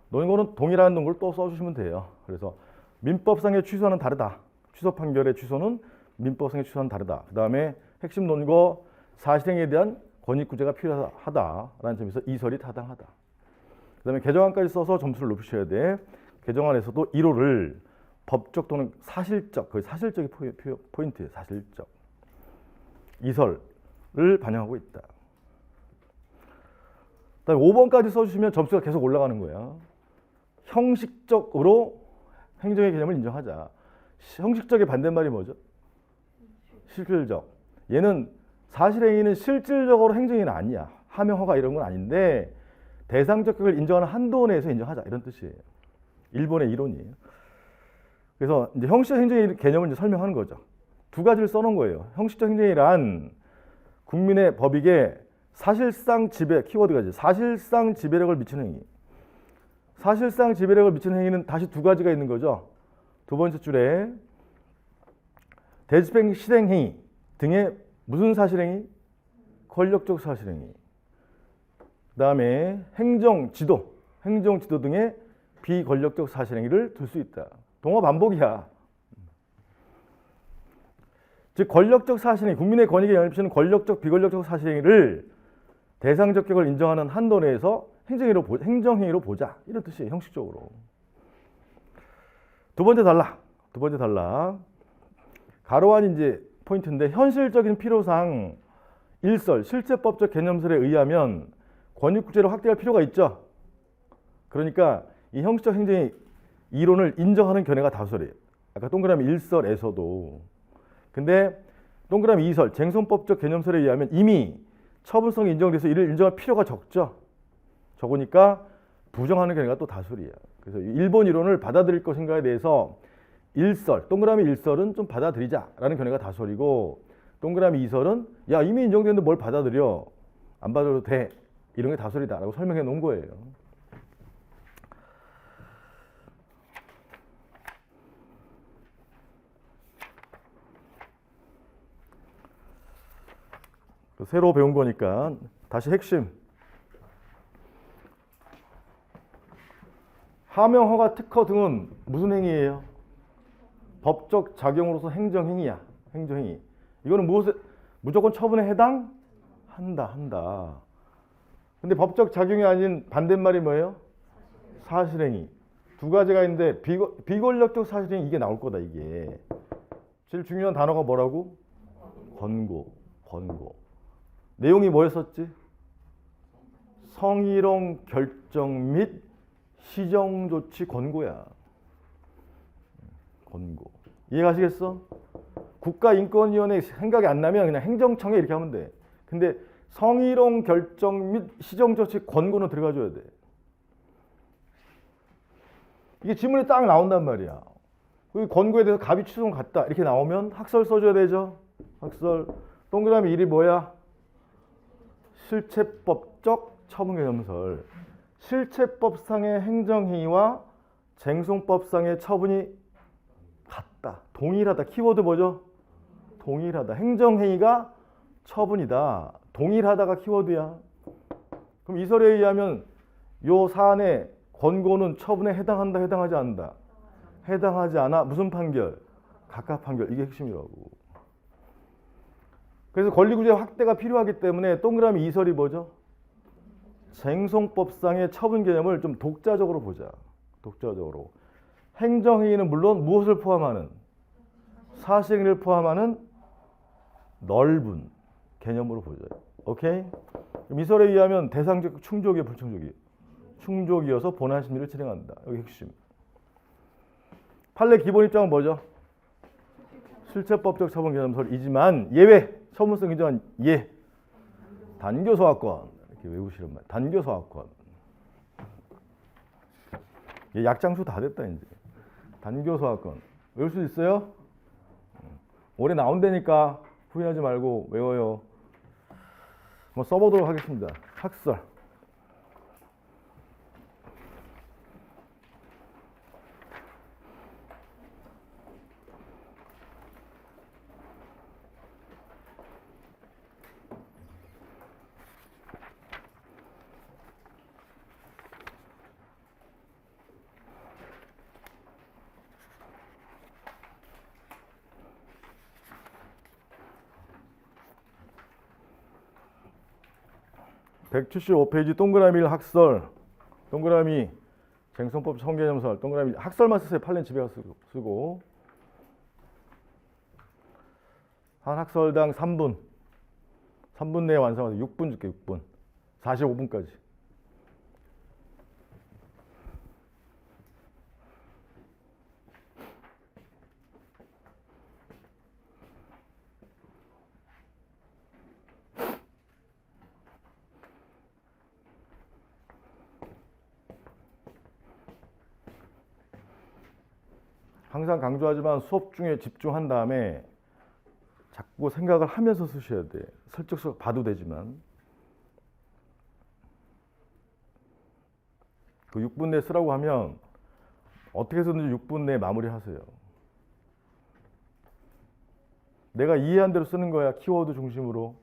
논거는 동일한 논거를 또 써주시면 돼요. 그래서 민법상의 취소는 다르다. 취소 판결의 취소는 민법상의 취소는 다르다. 그 다음에 핵심 논거 사실행위에 대한 권익구제가 필요하다라는 점에서 이설이 타당하다. 그 다음에 개정안까지 써서 점수를 높이셔야 돼. 개정안에서도 1호를 법적 또는 사실적, 거의 사실적이 포인트예요. 사실적. 이설을 반영하고 있다. 그 다음에 5번까지 써주시면 점수가 계속 올라가는 거야. 형식적으로 행정의 개념을 인정하자. 형식적의 반대말이 뭐죠? 실질적. 얘는 사실행위는 실질적으로 행정행위는 아니야. 하명, 허가 이런 건 아닌데 대상적 격을 인정하는 한도 내에서 인정하자 이런 뜻이에요. 일본의 이론이에요. 그래서 이제 형식적 행정의 개념을 이제 설명하는 거죠. 두 가지를 써놓은 거예요. 형식적 행정이란 국민의 법익에 사실상 지배, 키워드가 이제 사실상 지배력을 미치는 행위. 사실상 지배력을 미치는 행위는 다시 두 가지가 있는 거죠. 두 번째 줄에 대집행 실행행위 등의 무슨 사실행위? 권력적 사실행위. 그 다음에 행정지도 등의 비권력적 사실행위를 들 수 있다. 동어 반복이야. 즉 권력적 사실행위, 국민의 권익에 영향을 미치는 권력적, 비권력적 사실행위를 대상적 격을 인정하는 한도 내에서 행정행위로 보자. 이런 뜻이에요. 형식적으로. 두 번째 단락. 가로안 이제 포인트인데 현실적인 필요상 일설, 실제법적 개념설에 의하면 권익구제를 확대할 필요가 있죠. 그러니까 이 형식적 행정의 이론을 인정하는 견해가 다수래요. 아까 동그라미 1설에서도. 근데 동그라미 2설, 쟁송법적 개념설에 의하면 이미 처분성이 인정돼서 이를 인정할 필요가 적죠. 적으니까 부정하는 견해가 또 다수리야. 그래서 일본 이론을 받아들일 것인가에 대해서 1설, 동그라미 1설은 좀 받아들이자라는 견해가 다수리고 동그라미 2설은 야 이미 인정됐는데 뭘 받아들여. 안 받아도 돼. 이런 게 다수리다라고 설명해 놓은 거예요. 새로 배운 거니까 다시 핵심. 하명, 허가, 특허 등은 무슨 행위예요? 법적 작용으로서 행정행위야. 행정행위. 이거는 무조건 처분에 해당한다. 근데 법적 작용이 아닌 반대말이 뭐예요? 사실행위. 두 가지가 있는데 비권력적 사실행위 이게 나올 거다 이게. 제일 중요한 단어가 뭐라고? 권고. 내용이 뭐였었지? 성희롱 결정 및 시정조치 권고야. 권고. 이해가시겠어? 국가인권위원회 생각이 안 나면 그냥 행정청에 이렇게 하면 돼. 근데 성희롱 결정 및 시정조치 권고는 들어가줘야 돼. 이게 지문에 딱 나온단 말이야. 그 권고에 대해서 갑이 취소는 같다. 이렇게 나오면 학설 써줘야 되죠. 학설. 동그라미 1이 뭐야? 실체법적 처분 개념설. 실체법상의 행정행위와 쟁송법상의 처분이 같다. 동일하다. 키워드 뭐죠? 동일하다. 행정행위가 처분이다. 동일하다가 키워드야. 그럼 이 설에 의하면 요 사안의 권고는 처분에 해당한다, 해당하지 않는다? 해당하지 않아. 무슨 판결? 각각 판결. 이게 핵심이라고. 그래서 권리구제 확대가 필요하기 때문에 동그라미 2설이 뭐죠? 쟁송법상의 처분 개념을 좀 독자적으로 보자. 독자적으로. 행정행위는 물론 무엇을 포함하는? 사실행위를 포함하는 넓은 개념으로 보자. 오케이? 미설에 의하면 대상적 충족이야, 불충족이? 충족이어서 본안 심리를 진행한다. 여기 핵심. 판례 기본 입장은 뭐죠? 실체법적 처분 개념설이지만 예외, 처분성 인정한 예. 단교소하권. 이렇게 외우시란 말이야. 단교소하권. 약장수 다 됐다 이제. 단교소하권. 외울 수 있어요? 올해 나온다니까 후회하지 말고 외워요. 한번 써보도록 하겠습니다. 학설. (175페이지) 동그라미 1 학설. 동그라미 쟁송법 성개념설. 동그라미 학설만 쓰세요. 판례는 집에 가서 쓰고. 한 학설당 3분. 3분 내에 완성해서 6분 줄게. 6분. 45분까지. 항상 강조하지만 수업 중에 집중한 다음에 자꾸 생각을 하면서 쓰셔야 돼. 슬쩍 봐도 되지만. 그 6분 내에 쓰라고 하면 어떻게 해서든지 6분 내에 마무리하세요. 내가 이해한 대로 쓰는 거야. 키워드 중심으로.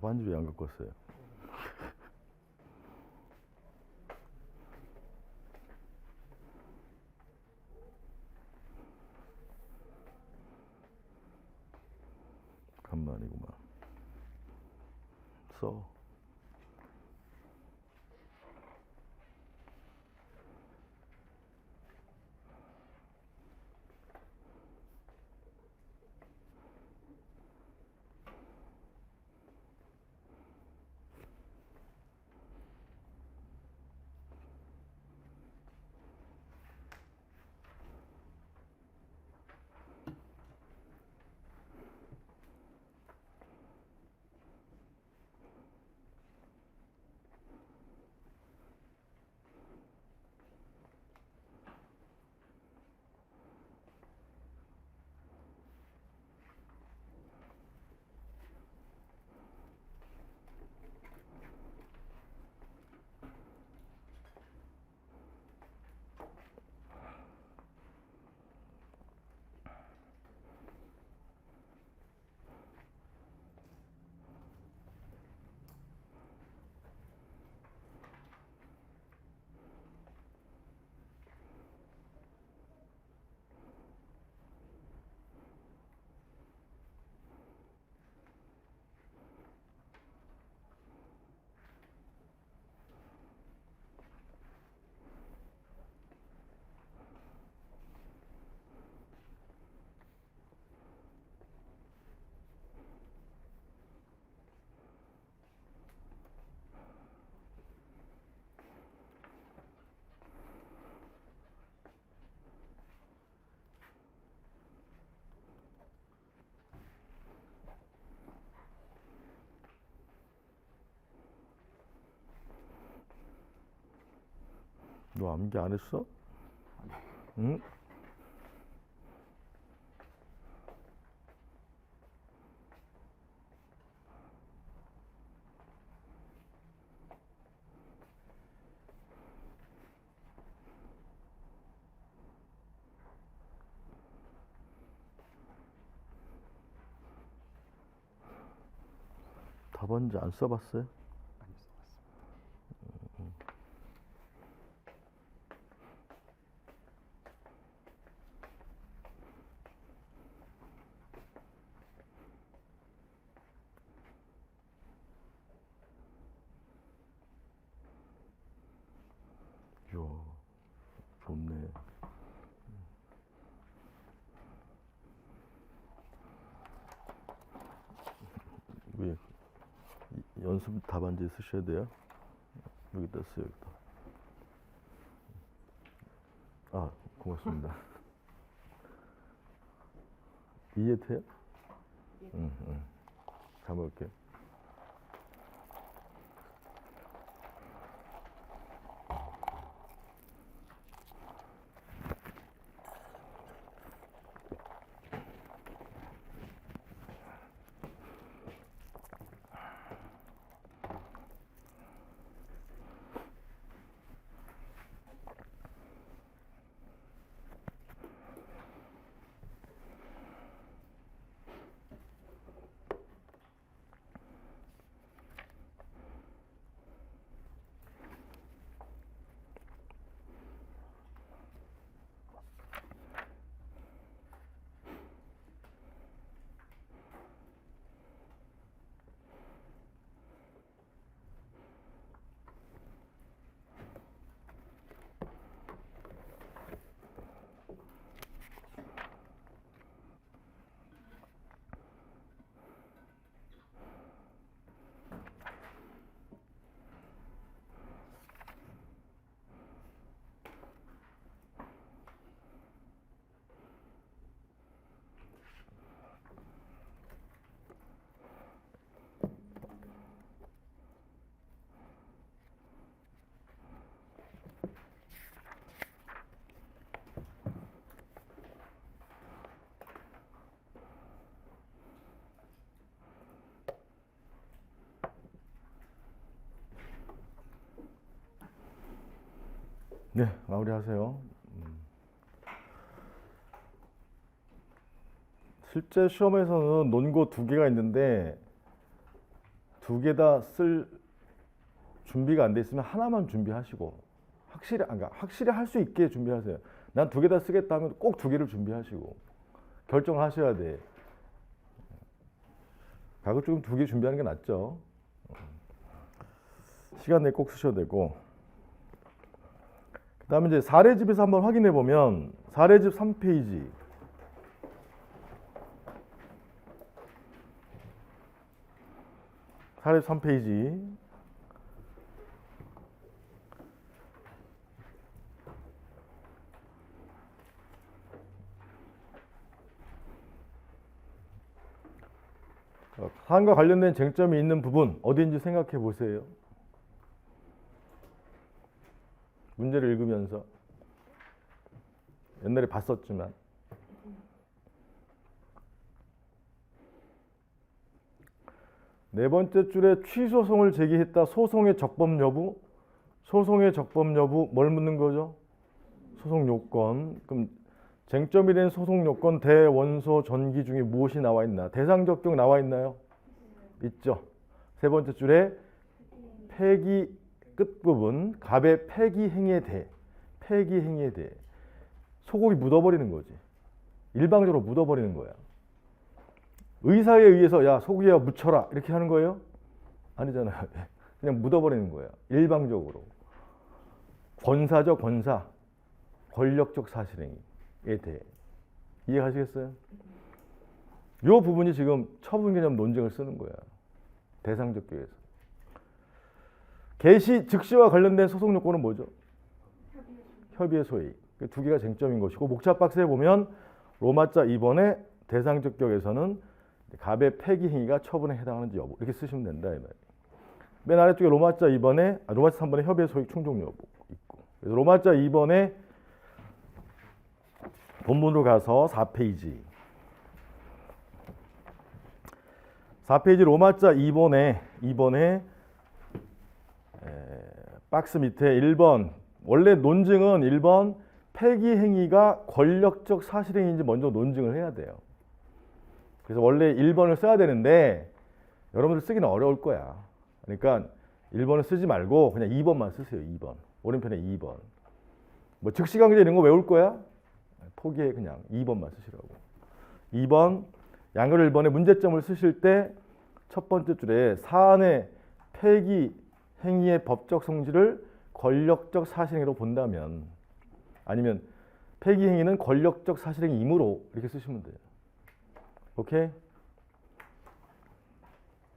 답안지 왜 안 갖고 왔어요? 간만이구만. 써. 너 암기 안 했어? 응? 답안지 안 써봤어요? 많이 써봤습니다. 이야, 좋네. 왜 연습 답안지 쓰셔야 돼요? 여기다 써요, 여기다. 아, 고맙습니다. 이해돼요? 응, 응. 잘 먹을게요. 네, 마무리하세요. 실제 시험에서는 논고 2개가 있는데 2개 다 쓸 준비가 안 돼 있으면 하나만 준비하시고 확실히 할 수 있게 준비하세요. 난 2개 다 쓰겠다 하면 꼭 2개를 준비하시고 결정하셔야 돼. 가급적 2개 준비하는 게 낫죠. 시간 내에 꼭 쓰셔야 되고. 그 다음에 이제 사례집에서 한번 확인해 보면 사례집 3페이지. 사례집 3페이지. 사안과 관련된 쟁점이 있는 부분 어디인지 생각해 보세요. 문제를 읽으면서 옛날에 봤었지만 네 번째 줄에 취소송을 제기했다. 소송의 적법 여부. 소송의 적법 여부 뭘 묻는 거죠? 소송 요건. 그럼 쟁점이 된 소송 요건 대원소 전기 중에 무엇이 나와 있나? 대상 적격 나와 있나요? 있죠. 세 번째 줄에 폐기 끝부분 갑의 폐기 행위에 대해 소고기 묻어버리는 거지. 일방적으로 묻어버리는 거야. 의사에 의해서 야 소고기야 묻혀라 이렇게 하는 거예요? 아니잖아요. 그냥 묻어버리는 거야. 일방적으로. 권사죠, 권사. 권력적 사실행위에 대해. 이해하시겠어요? 이 부분이 지금 처분 개념 논쟁을 쓰는 거야. 대상 적격에서. 개시 즉시와 관련된 소송 요건은 뭐죠? 협의의 소위. 2개가 쟁점인 것이고 목차 박스에 보면 로마자 2번의 대상 적격에서는 갑의 폐기 행위가 처분에 해당하는지 여부 이렇게 쓰시면 된다 이 말이에요. 맨 아래쪽에 로마자 3번의 협의의 소익 충족 여부 있고 그래서 로마자 2번에 본문으로 가서 4페이지. 4페이지 로마자 2번에 박스 밑에 1번 원래 논증은 1번 폐기 행위가 권력적 사실행위인지 먼저 논증을 해야 돼요. 그래서 원래 1번을 써야 되는데 여러분들 쓰기는 어려울 거야. 그러니까 1번을 쓰지 말고 그냥 2번만 쓰세요. 2번. 오른편에 2번. 뭐 즉시강제 이런 거 외울 거야? 포기해. 그냥 2번만 쓰시라고. 2번 양글 1번에 문제점을 쓰실 때 첫 번째 줄에 사안의 폐기 행위의 법적 성질을 권력적 사실행위로 본다면 아니면 폐기 행위는 권력적 사실행위이므로 이렇게 쓰시면 돼요. 오케이?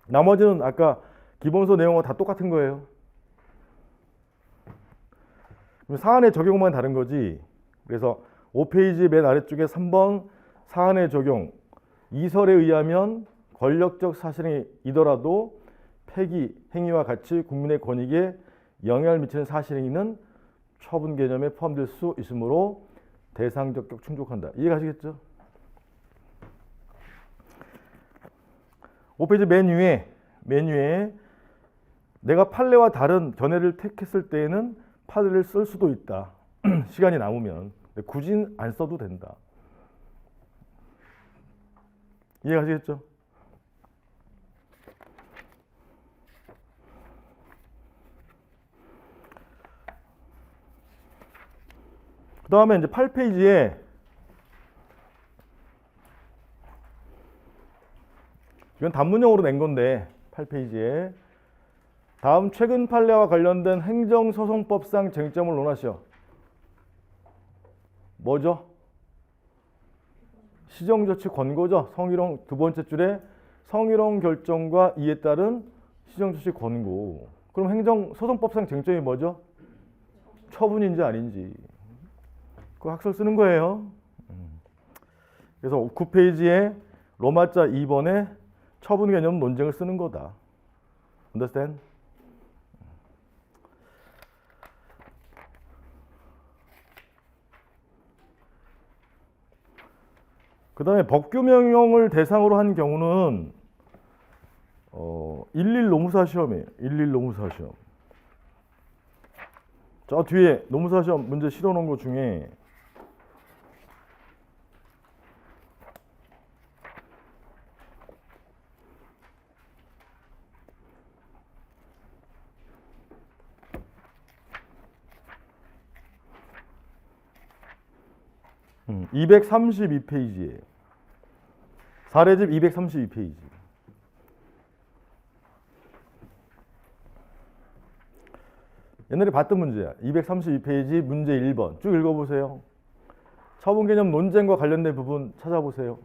나머지는 아까 기본서 내용과 다 똑같은 거예요. 사안의 적용만 다른 거지. 그래서 5페이지 맨 아래쪽에 3번 사안의 적용. 이설에 의하면 권력적 사실행위이더라도 폐기 행위와 같이 국민의 권익에 영향을 미치는 사실행위는 처분 개념에 포함될 수 있으므로 대상적격 충족한다. 이해가시겠죠? 5페이지 맨 위에 내가 판례와 다른 견해를 택했을 때에는 판례를 쓸 수도 있다. 시간이 남으면. 굳이 안 써도 된다. 이해가시겠죠? 그 다음에 이제 8페이지에 이건 단문형으로 낸 건데 8페이지에 다음 최근 판례와 관련된 행정소송법상 쟁점을 논하시오. 뭐죠? 시정조치 권고죠. 성희롱 두 번째 줄에 성희롱 결정과 이에 따른 시정조치 권고. 그럼 행정소송법상 쟁점이 뭐죠? 처분인지 아닌지. 그 학설 쓰는 거예요. 그래서 9페이지에 로마자 2번에 처분 개념 논쟁을 쓰는 거다. Understand? 그 다음에 법규 명령을 대상으로 한 경우는 11 노무사 시험이에요. 11 노무사 시험. 저 뒤에 노무사 시험 문제 실어놓은 것 중에 음, 232페이지에 사례집 232페이지. 옛날에 봤던 문제야. 232페이지 문제 1번 쭉 읽어보세요. 처분 개념 논쟁과 관련된 부분 찾아보세요.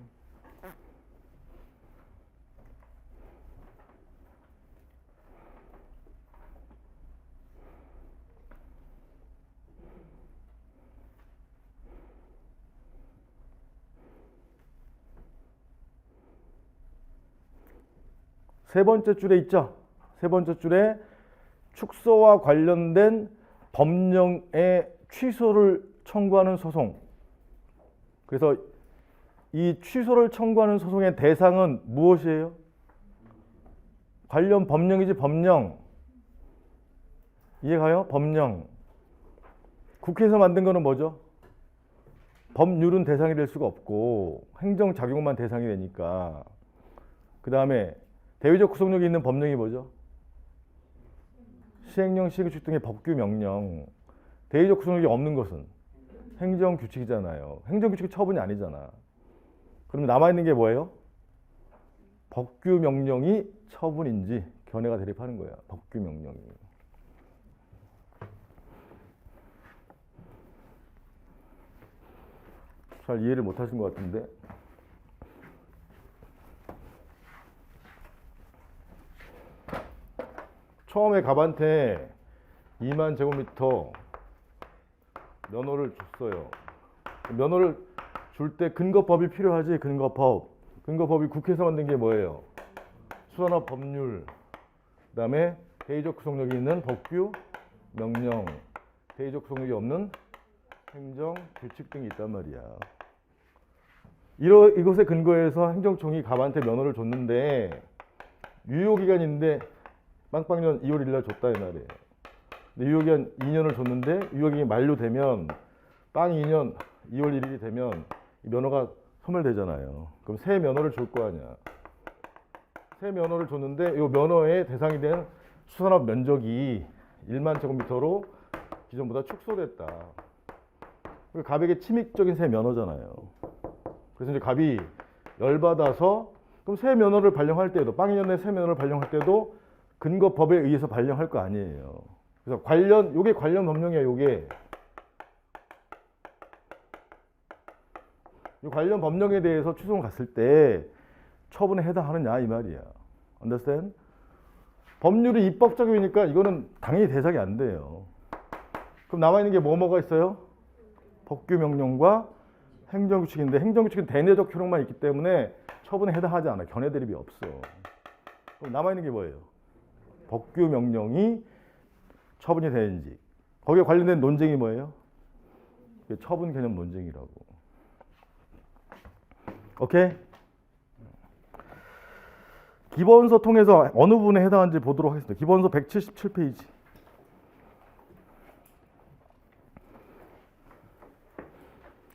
세 번째 줄에 있죠. 세 번째 줄에 축소와 관련된 법령의 취소를 청구하는 소송. 그래서 이 취소를 청구하는 소송의 대상은 무엇이에요? 관련 법령이지 법령. 이해가요? 법령. 국회에서 만든 거는 뭐죠? 법률은 대상이 될 수가 없고 행정작용만 대상이 되니까. 그 다음에 대외적 구속력이 있는 법령이 뭐죠? 시행령, 시행규칙 등의 법규 명령. 대외적 구속력이 없는 것은 행정규칙이잖아요. 행정규칙이 처분이 아니잖아. 그럼 남아있는 게 뭐예요? 법규 명령이 처분인지 견해가 대립하는 거야. 법규 명령이. 잘 이해를 못 하신 것 같은데. 처음에 갑한테 2만 제곱미터 면허를 줬어요. 면허를 줄 때 근거법이 필요하지. 근거법. 근거법이 국회에서 만든 게 뭐예요? 수산업 법률. 그 다음에 대의적 구속력이 있는 법규 명령. 대의적 구속력이 없는 행정 규칙 등이 있단 말이야. 이것에 근거해서 행정청이 갑한테 면허를 줬는데 유효기간인데 빵빵년 2월 1일 날 줬다 이 말이에요. 근데 유효기간 2년을 줬는데 유효기간이 만료되면 빵 2년 2월 1일이 되면 이 면허가 소멸되잖아요. 그럼 새 면허를 줄 거 아니야. 새 면허를 줬는데 이 면허의 대상이 된 수산업 면적이 1만 제곱미터로 기존보다 축소됐다. 갑에게 침입적인 새 면허잖아요. 그래서 이제 갑이 열받아서 그럼 새 면허를 발령할 때도 빵 2년 내 새 면허를 발령할 때도 근거법에 의해서 발령할 거 아니에요. 그래서 요게 관련 법령이야. 요게 이 관련 법령에 대해서 추송을 갔을 때 처분에 해당하느냐 이 말이야. Understand? 법률이 입법 적용이니까 이거는 당연히 대상이 안 돼요. 그럼 남아있는 게 뭐가 있어요? 법규명령과 행정규칙인데 행정규칙은 대내적 효력만 있기 때문에 처분에 해당하지 않아. 견해 대립이 없어. 그럼 남아있는 게 뭐예요? 법규명령이 처분이 되는지. 거기에 관련된 논쟁이 뭐예요? 처분 개념 논쟁이라고. 오케이? 기본서 통해서 어느 부분에 해당하는지 보도록 하겠습니다. 기본서 177페이지.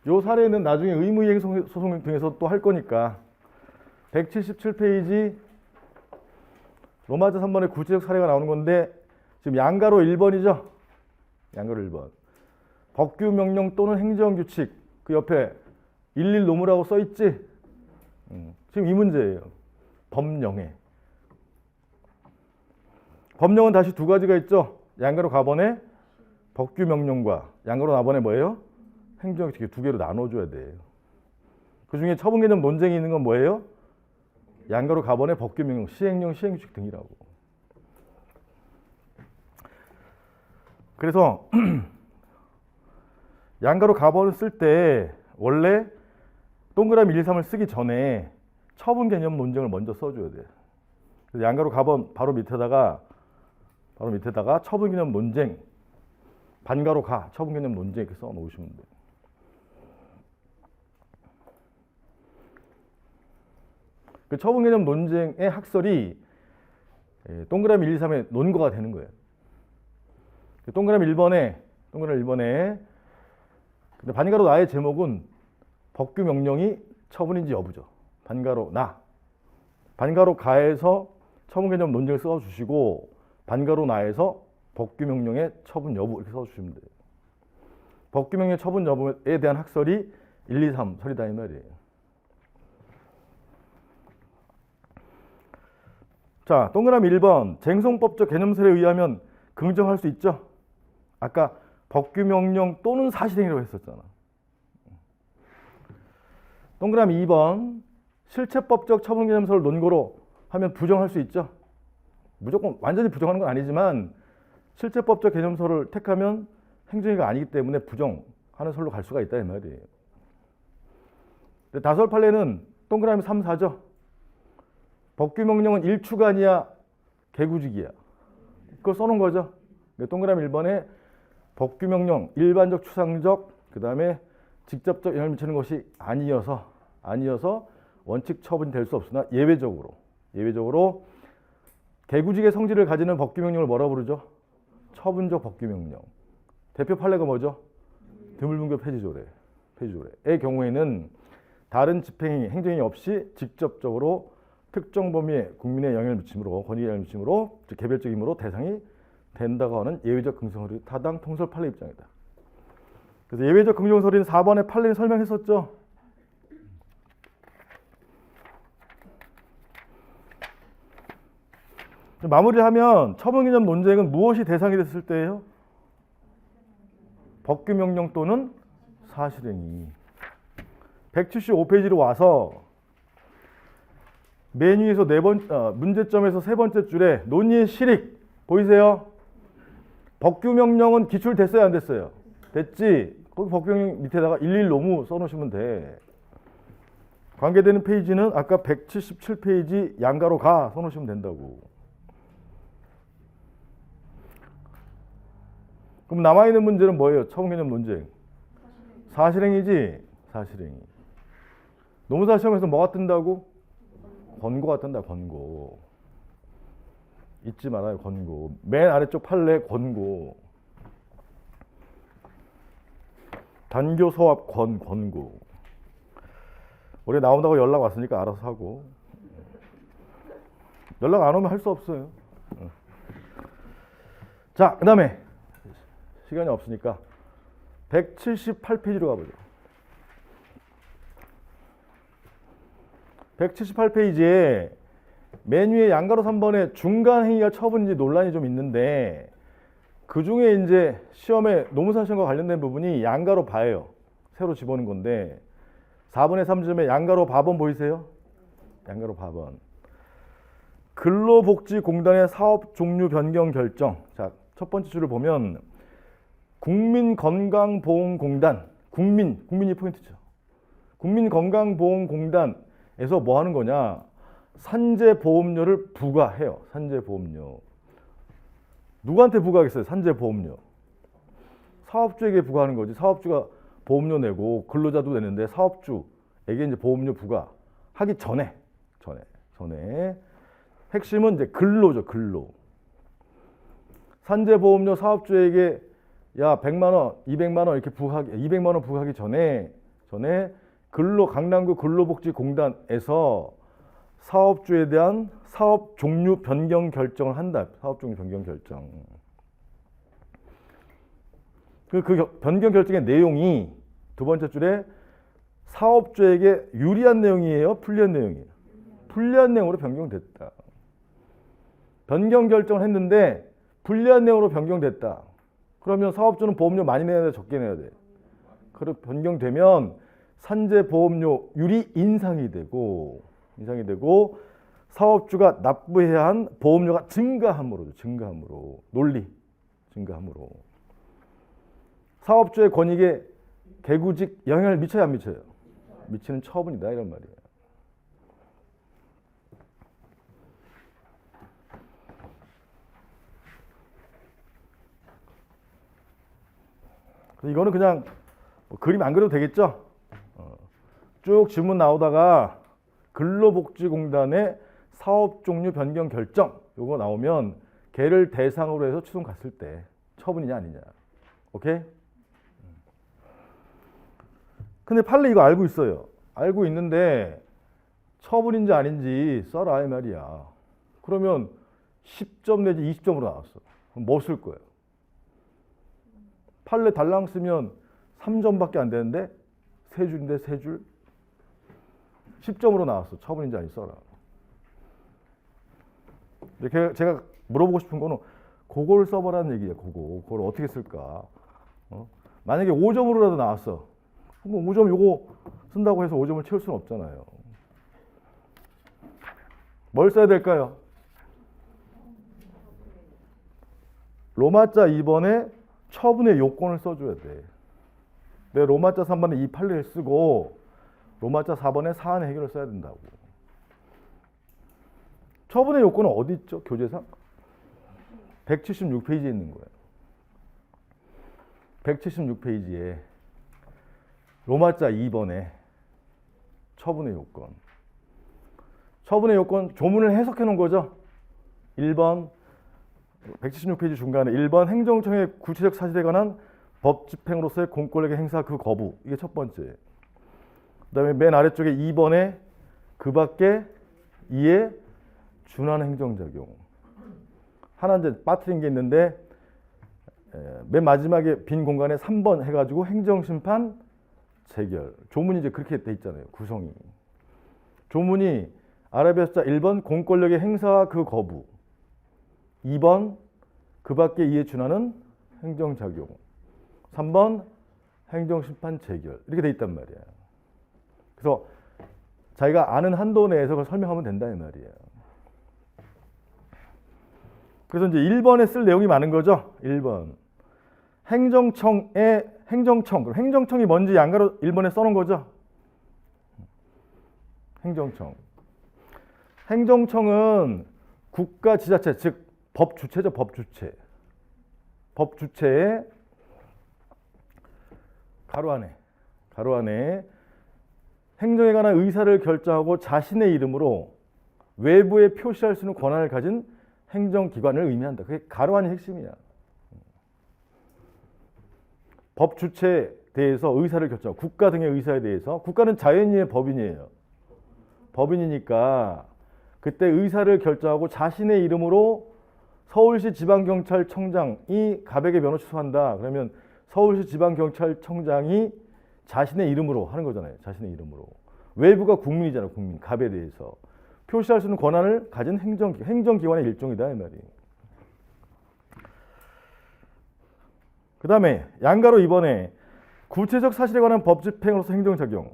요 사례는 나중에 의무이행 소송 등에서 또 할 거니까 177페이지 로마자 3번에 구체적 사례가 나오는 건데 지금 양가로 1번이죠? 양가로 1번. 법규명령 또는 행정규칙 그 옆에 11 노무라고 써있지? 지금 이 문제예요. 법령에. 법령은 다시 두 가지가 있죠? 양가로 가번에 법규명령과 양가로 나번에 뭐예요? 행정규칙 두 개로 나눠줘야 돼요. 그 중에 처분 개념 논쟁이 있는 건 뭐예요? 양가로 가번에 법규명령, 시행령, 시행규칙 등이라고. 그래서 양가로 가번을 쓸 때 원래 동그라미 1, 2, 3을 쓰기 전에 처분 개념 논쟁을 먼저 써줘야 돼요. 그래서 양가로 가번 바로 밑에다가 처분 개념 논쟁, 반가로 가 처분 개념 논쟁 이렇게 써 놓으시면 돼요. 그 처분 개념 논쟁의 학설이 동그라미 1, 2, 3의 논거가 되는 거예요. 동그라미 1번에 근데 반가로 나의 제목은 법규 명령이 처분인지 여부죠. 반가로 나. 반가로 가에서 처분 개념 논쟁을 써 주시고 반가로 나에서 법규 명령의 처분 여부 이렇게 써 주시면 돼요. 법규 명령의 처분 여부에 대한 학설이 1, 2, 3 설이다 이 말이에요. 자, 동그라미 1번 쟁송법적 개념설에 의하면 긍정할 수 있죠? 아까 법규명령 또는 사실행위라고 했었잖아. 동그라미 2번 실체법적 처분개념설 논거로 하면 부정할 수 있죠? 무조건 완전히 부정하는 건 아니지만 실체법적 개념설을 택하면 행정위가 아니기 때문에 부정하는 설로 갈 수가 있다 이 말이에요. 다설 판례는 동그라미 3, 4죠? 법규명령은 일추간이야 개구직이야. 그거 써놓은 거죠. 동그라미 1번에 법규명령 일반적 추상적 그 다음에 직접적 영향을 미치는 것이 아니어서 원칙 처분이 될 수 없으나 예외적으로 개구직의 성질을 가지는 법규명령을 뭐라 부르죠? 처분적 법규명령. 대표 판례가 뭐죠? 드물문교 폐지조례의 경우에는 다른 집행행위, 행정행위 없이 직접적으로 특정 범위에 국민의 영향을 미침으로 권익에 영향을 미침으로 즉 개별적 힘으로 대상이 된다고 하는 예외적 긍정설이 타당 통설 판례 입장이다. 그래서 예외적 긍정설인 4번의 판례를 설명했었죠. 마무리하면 처분개념 논쟁은 무엇이 대상이 됐을 때예요? 법규명령 또는 사실행위. 175페이지로 와서 맨 위에서 문제점에서 세 번째 줄에 논의의 실익 보이세요? 법규명령은 기출됐어요 안 됐어요? 됐지? 거기 법규명령 밑에다가 11 노무 써놓으시면 돼. 관계되는 페이지는 아까 177페이지 양가로 가 써놓으시면 된다고. 그럼 남아있는 문제는 뭐예요? 처분개념 논쟁. 사실행위지. 사실행위. 노무사 시험에서 뭐가 뜬다고? 권고가 뜬다. 권고. 잊지 말아요. 권고. 맨 아래쪽 판례 권고. 단교 소합 권고. 우리 나온다고 연락 왔으니까 알아서 하고. 연락 안 오면 할 수 없어요. 자, 그 다음에 시간이 없으니까 178페이지로 가보죠. 178페이지에 맨 위에 양가로 3번에 중간 행위가 처분인지 논란이 좀 있는데 그 중에 이제 시험에 노무사 시험과 관련된 부분이 양가로 봐예요. 새로 집어넣은 건데 4번의 3점에 양가로 봐번 보이세요? 양가로 봐번. 근로복지공단의 사업 종류 변경 결정. 자, 첫 번째 줄을 보면 국민건강보험공단, 국민이 포인트죠. 국민건강보험공단에서 뭐 하는 거냐? 산재보험료를 부과해요. 산재보험료. 누구한테 부과하겠어요? 산재보험료. 사업주에게 부과하는 거지. 사업주가 보험료 내고 근로자도 내는데 사업주에게 이제 보험료 부과하기 전에 핵심은 이제 근로죠. 근로. 산재보험료 사업주에게 야 100만 원, 200만 원 이렇게 부과하기 200만 원 부과하기 전에 강남구 근로복지공단에서 사업주에 대한 사업 종류 변경 결정을 한다. 사업 종류 변경 결정. 그 변경 결정의 내용이 두 번째 줄에 사업주에게 유리한 내용이에요? 불리한 내용이에요? 불리한 내용으로 변경됐다. 변경 결정을 했는데 불리한 내용으로 변경됐다. 그러면 사업주는 보험료 많이 내야 돼? 적게 내야 돼? 그리고 변경되면 산재보험료 율이 인상이 되고 사업주가 납부해야 한 보험료가 증가함으로 논리 증가함으로 사업주의 권익에 개구직 영향을 미쳐야 안 미쳐요? 미치는 처분이다 이런 말이에요. 이거는 그냥 뭐 그림 안 그려도 되겠죠? 쭉 질문 나오다가 근로복지공단의 사업 종류 변경 결정 요거 나오면 걔를 대상으로 해서 추동 갔을 때 처분이냐 아니냐. 오케이? 근데 판례 이거 알고 있어요. 알고 있는데 처분인지 아닌지 써라 이 말이야. 그러면 10점 내지 20점으로 나왔어. 그럼 뭐 쓸 거예요? 판례 달랑 쓰면 3점밖에 안 되는데 3줄인데 3줄 10점으로 나왔어. 처분인지 아닌지 써라. 이렇게 제가 물어보고 싶은 거는 그걸 써보라는 얘기예요. 그걸 어떻게 쓸까? 만약에 5점으로라도 나왔어. 그럼 5점 요거 쓴다고 해서 5점을 채울 수는 없잖아요. 뭘 써야 될까요? 로마자 2번에 처분의 요건을 써줘야 돼. 내가 로마자 3번에 이 판례를 쓰고 로마자 4번에 사안의 해결을 써야 된다고. 처분의 요건은 어디 있죠? 교재상? 176페이지에 있는 거예요. 176페이지에 로마자 2번에 처분의 요건. 처분의 요건 조문을 해석해 놓은 거죠. 1번 176페이지 중간에 1번 행정청의 구체적 사실에 관한 법 집행으로서의 공권력의 행사 그 거부. 이게 첫 번째. 그 다음에 맨 아래쪽에 2번에 그 밖에 이에 준하는 행정작용. 하나 이제 빠뜨린 게 있는데 맨 마지막에 빈 공간에 3번 해가지고 행정심판 재결. 조문이 이제 그렇게 돼 있잖아요. 구성이. 조문이 아라비아 숫자 1번 공권력의 행사와 그 거부. 2번 그 밖에 이에 준하는 행정작용. 3번 행정심판 재결. 이렇게 돼 있단 말이에요. 그래서 자기가 아는 한도 내에서 그걸 설명하면 된다 이 말이에요. 그래서 이제 1번에 쓸 내용이 많은 거죠. 1번. 행정청이 뭔지 양가로 1번에 써놓은 거죠. 행정청은 국가지자체, 즉 법주체죠. 법주체의 가로 안에 행정에 관한 의사를 결정하고 자신의 이름으로 외부에 표시할 수 있는 권한을 가진 행정기관을 의미한다. 그게 가로 안의 핵심이야. 법 주체에 대해서 의사를 결정하고 국가 등의 의사에 대해서 국가는 자연인의 법인이에요. 법인이니까 그때 의사를 결정하고 자신의 이름으로 서울시 지방경찰청장이 갑에게 면허 취소한다. 그러면 서울시 지방경찰청장이 자신의 이름으로 하는 거잖아요. 자신의 이름으로. 외부가 국민이잖아요. 국민. 갑에 대해서. 표시할 수 있는 권한을 가진 행정기관의 일종이다. 이 말이에요. 그 다음에 양가로 2번에 구체적 사실에 관한 법 집행으로서 행정작용.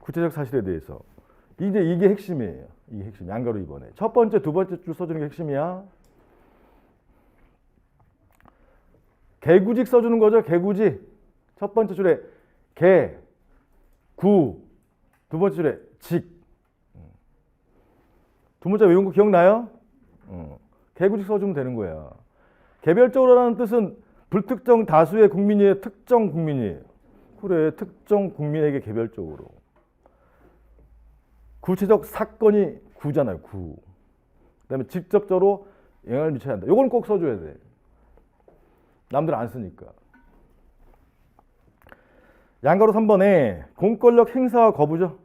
구체적 사실에 대해서. 이제 이게 핵심이에요. 이게 핵심. 양가로 2번에. 첫 번째, 두 번째 줄 써주는 게 핵심이야. 개구직 써주는 거죠. 개구직. 첫 번째 줄에 개, 구. 두 번째 줄에 직. 두 문자 외운 거 기억나요? 개구직 써주면 되는 거야. 개별적으로라는 뜻은 불특정 다수의 국민이에요. 특정 국민이에요. 그래. 특정 국민에게 개별적으로. 구체적 사건이 구잖아요. 구. 그 다음에 직접적으로 영향을 미쳐야 한다. 요건 꼭 써줘야 돼. 남들 안 쓰니까. 양가로 3번에 공권력 행사와 거부죠.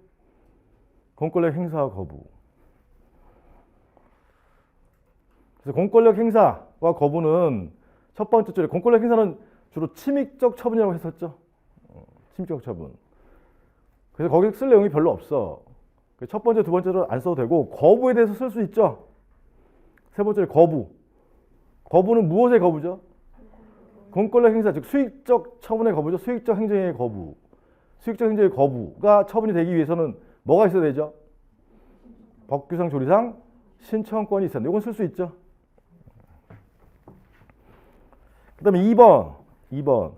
공권력 행사와 거부. 그래서 공권력 행사와 거부는 첫 번째 줄에 공권력 행사는 주로 침입적 처분이라고 했었죠. 침입적 처분. 그래서 거기 쓸 내용이 별로 없어. 첫 번째, 두 번째로 안 써도 되고 거부에 대해서 쓸 수 있죠. 세 번째 거부. 거부는 무엇의 거부죠? 공권력 행사, 즉 수익적 처분의 거부죠. 수익적 행정의 거부. 수익적 행정의 거부가 처분이 되기 위해서는 뭐가 있어야 되죠? 법규상 조리상 신청권이 있었는데 이건 쓸 수 있죠. 그 다음에 2번.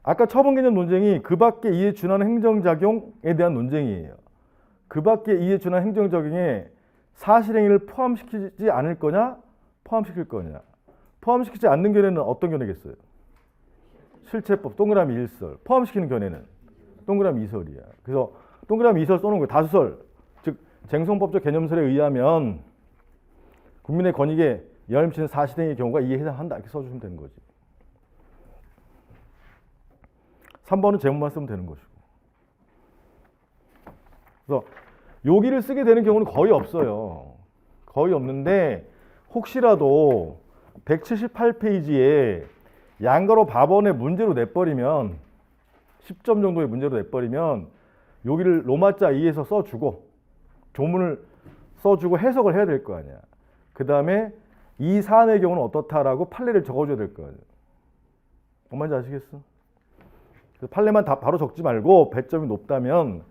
아까 처분 개념 논쟁이 그 밖에 이에 준하는 행정작용에 대한 논쟁이에요. 그 밖에 이에 준하는 행정작용에 사실행위를 포함시키지 않을 거냐, 포함시킬 거냐. 포함시키지 않는 견해는 어떤 견해겠어요? 실체법, 동그라미 1설. 포함시키는 견해는 동그라미 2설이야. 그래서 동그라미 2설 써놓은 거예요. 다수설. 즉 쟁송법적 개념설에 의하면 국민의 권익에 영향을 미치는 사실행위의 경우가 이에 해당한다. 이렇게 써주시면 되는 거지. 3번은 제목만 쓰면 되는 것이고. 그래서 여기를 쓰게 되는 경우는 거의 없어요. 거의 없는데 혹시라도 178페이지에 양가로 밥원의 문제로 내버리면 10점 정도의 문제로 내버리면 여기를 로마자 2에서 써주고 조문을 써주고 해석을 해야 될 거 아니야. 그 다음에 이 사안의 경우는 어떻다라고 판례를 적어줘야 될 거 아니야. 뭔 말인지 아시겠어? 판례만 다 바로 적지 말고 배점이 높다면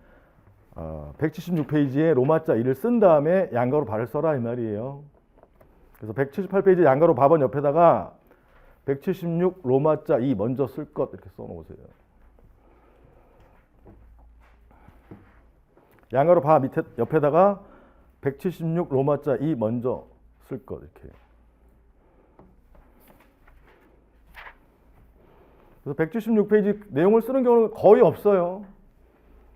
176페이지에 로마자 2를 쓴 다음에 양가로 발을 써라 이 말이에요. 그래서 178페이지 양가로 밥원 옆에다가 176 로마자 2 먼저 쓸 것 이렇게 써놓으세요. 양가로 밥 밑에 옆에다가 176 로마자 2 먼저 쓸 것 이렇게. 그래서 176페이지 내용을 쓰는 경우는 거의 없어요.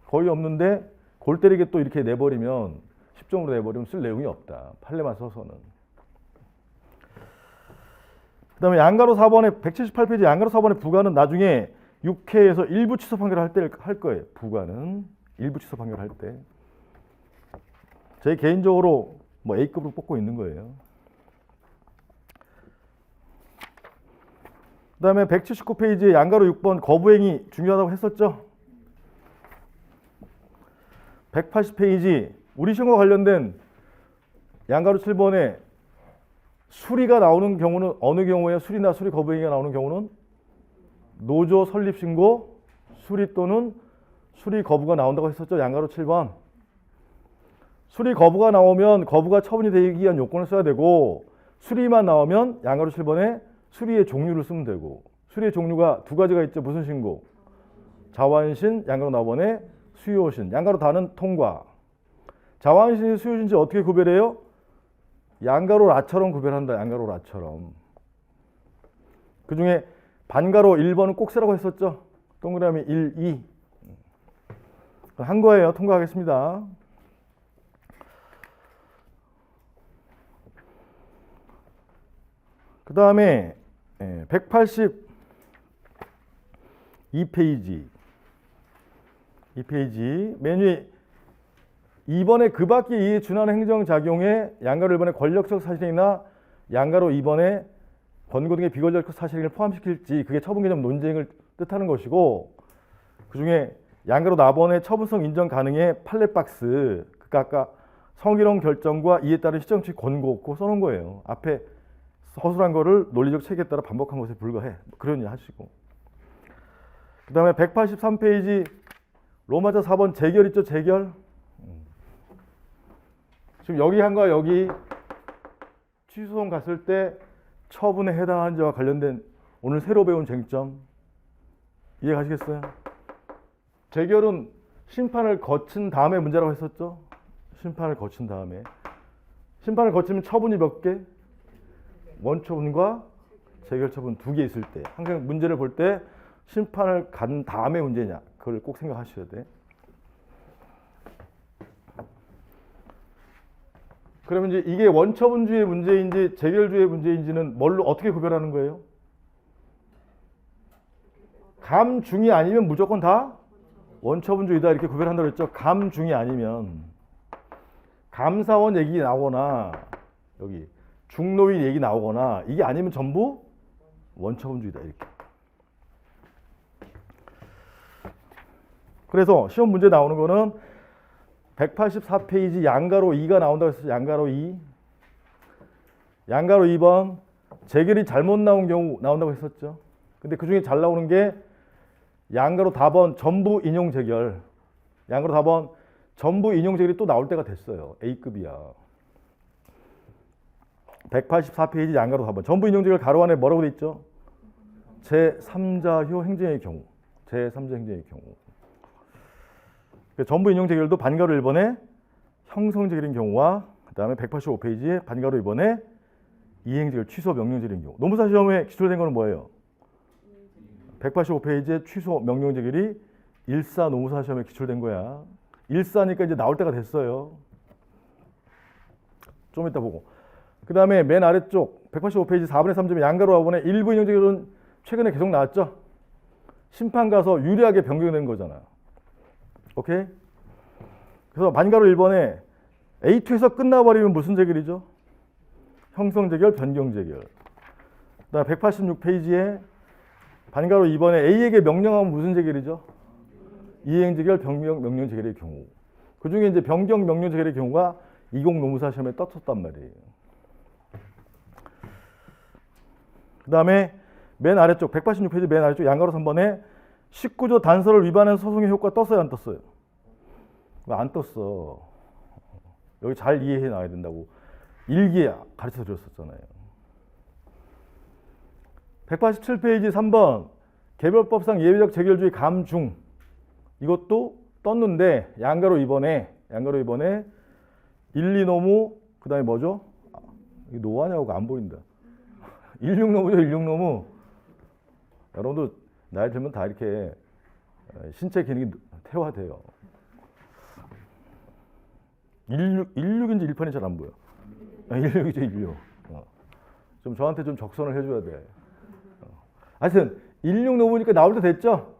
거의 없는데 골 때리게 또 이렇게 내버리면 10점으로 내버리면 쓸 내용이 없다. 판례만 써서는. 그 다음에 양가로 4번에 178페이지 양가로 4번의 부과는 나중에 6회에서 일부 취소 판결을 할 때 할 거예요. 부과는 일부 취소 판결을 할 때. 제 개인적으로 뭐 A급으로 뽑고 있는 거예요. 그 다음에 179페이지에 양가로 6번 거부행위 중요하다고 했었죠. 180페이지 우리 시험과 관련된 양가로 7번에 수리가 나오는 경우는 어느 경우에 수리나 수리 거부행위가 나오는 경우는 노조 설립 신고 수리 또는 수리 거부가 나온다고 했었죠. 양가로 7번. 수리 거부가 나오면 거부가 처분이 되기 위한 요건을 써야 되고 수리만 나오면 양가로 7번에 수리의 종류를 쓰면 되고 수리의 종류가 두 가지가 있죠. 무슨 신고? 자완신, 양가로 4번에 수요신. 양가로 다는 통과. 자완신이 수요신지 어떻게 구별해요? 양가로 라처럼 구별한다. 양가로 라처럼. 그 중에 반가로 1번은 꼭 쓰라고 했었죠. 동그라미 1, 2. 한 거예요. 통과하겠습니다. 그 다음에 182페이지. 이 페이지 맨 위에 이번에 그 밖에 이에 준하는 행정작용에 양가로 1번의 권력적 사실이나 양가로 2번의 권고 등의 비권력적 사실을 포함시킬지 그게 처분 개념 논쟁을 뜻하는 것이고 그중에 양가로 4번의 처분성 인정 가능의 판례박스 그러니까 아까 성희롱 결정과 이에 따른 시정치 권고 없고 써놓은 거예요. 앞에 허술한 거를 논리적 체계에 따라 반복한 것에 불과해. 그런 일 하시고 그 다음에 183페이지 로마자 4번 재결 있죠. 재결. 지금 여기 한 거와 여기 취소소송 갔을 때 처분에 해당하는 자와 관련된 오늘 새로 배운 쟁점 이해 가시겠어요? 재결은 심판을 거친 다음에 문제라고 했었죠. 심판을 거친 다음에 심판을 거치면 처분이 몇 개? 원처분과 재결처분 2개 있을 때 항상 문제를 볼 때 심판을 간 다음에 문제냐 그걸 꼭 생각하셔야 돼. 그러면 이제 이게 원처분주의 문제인지 재결주의 문제인지는 뭘로 어떻게 구별하는 거예요? 감중이 아니면 무조건 다 원처분주의다 이렇게 구별한다고 했죠. 감중이 아니면 감사원 얘기 나오거나 여기 중노인 얘기 나오거나 이게 아니면 전부 원처분주의다 이렇게. 그래서 시험 문제 나오는 거는 184페이지 양가로 2가 나온다고 했어요. 양가로 2. 양가로 2번 재결이 잘못 나온 경우 나온다고 했었죠. 근데 그 중에 잘 나오는 게 양가로 4번 전부 인용 재결. 양가로 4번 전부 인용 재결이 또 나올 때가 됐어요. A급이야. 184페이지 양가로 4번 전부 인용 재결 가로 안에 뭐라고 돼 있죠? 제3자효 행정의 경우. 제3자 행정의 경우. 전부 인용 재결도 반가로 1번에 형성 재결인 경우와 그 다음에 185페이지에 반가로 2번에 이행 재결 취소 명령 재결인 경우. 노무사 시험에 기출된 거는 뭐예요? 185페이지에 취소 명령 재결이 1사 노무사 시험에 기출된 거야. 1사니까 이제 나올 때가 됐어요. 좀 이따 보고. 그 다음에 맨 아래쪽 185페이지 4분의 3점에 양가로 5번에 일부 인용 재결은 최근에 계속 나왔죠. 심판 가서 유리하게 변경된 거잖아. 오케이? 그래서 반가로 1번에 A2에서 끝나버리면 무슨 재결이죠? 형성 재결, 변경 재결. 그다음 186페이지에 반가로 2번에 A에게 명령하면 무슨 재결이죠? 이행 재결, 변경, 명령 재결의 경우. 그 중에 이제 변경, 명령 재결의 경우가 20 노무사 시험에 떴었단 말이에요. 그 다음에 맨 아래쪽 186페이지 맨 아래쪽 양가로 3번에 19조 단서를 위반한 소송의 효과 떴어요, 안 떴어요? 왜 안 떴어? 여기 잘 이해해 놔야 된다고 일기에 가르쳐 드렸었잖아요. 187페이지 3번 개별법상 예외적 재결주의 감중 이것도 떴는데 양가로 2번에 1, 2노무 그 다음에 뭐죠? 이게 노하냐고 안 보인다. 16노무죠, 16노무. 여러분도 나이 들면 다 이렇게 신체 기능이 퇴화돼요. 16인지 1편이 잘 안 보여. 16이죠, 16. 좀 저한테 좀 적선을 해줘야 돼. 하여튼 16 넘으니까 나올 때 됐죠?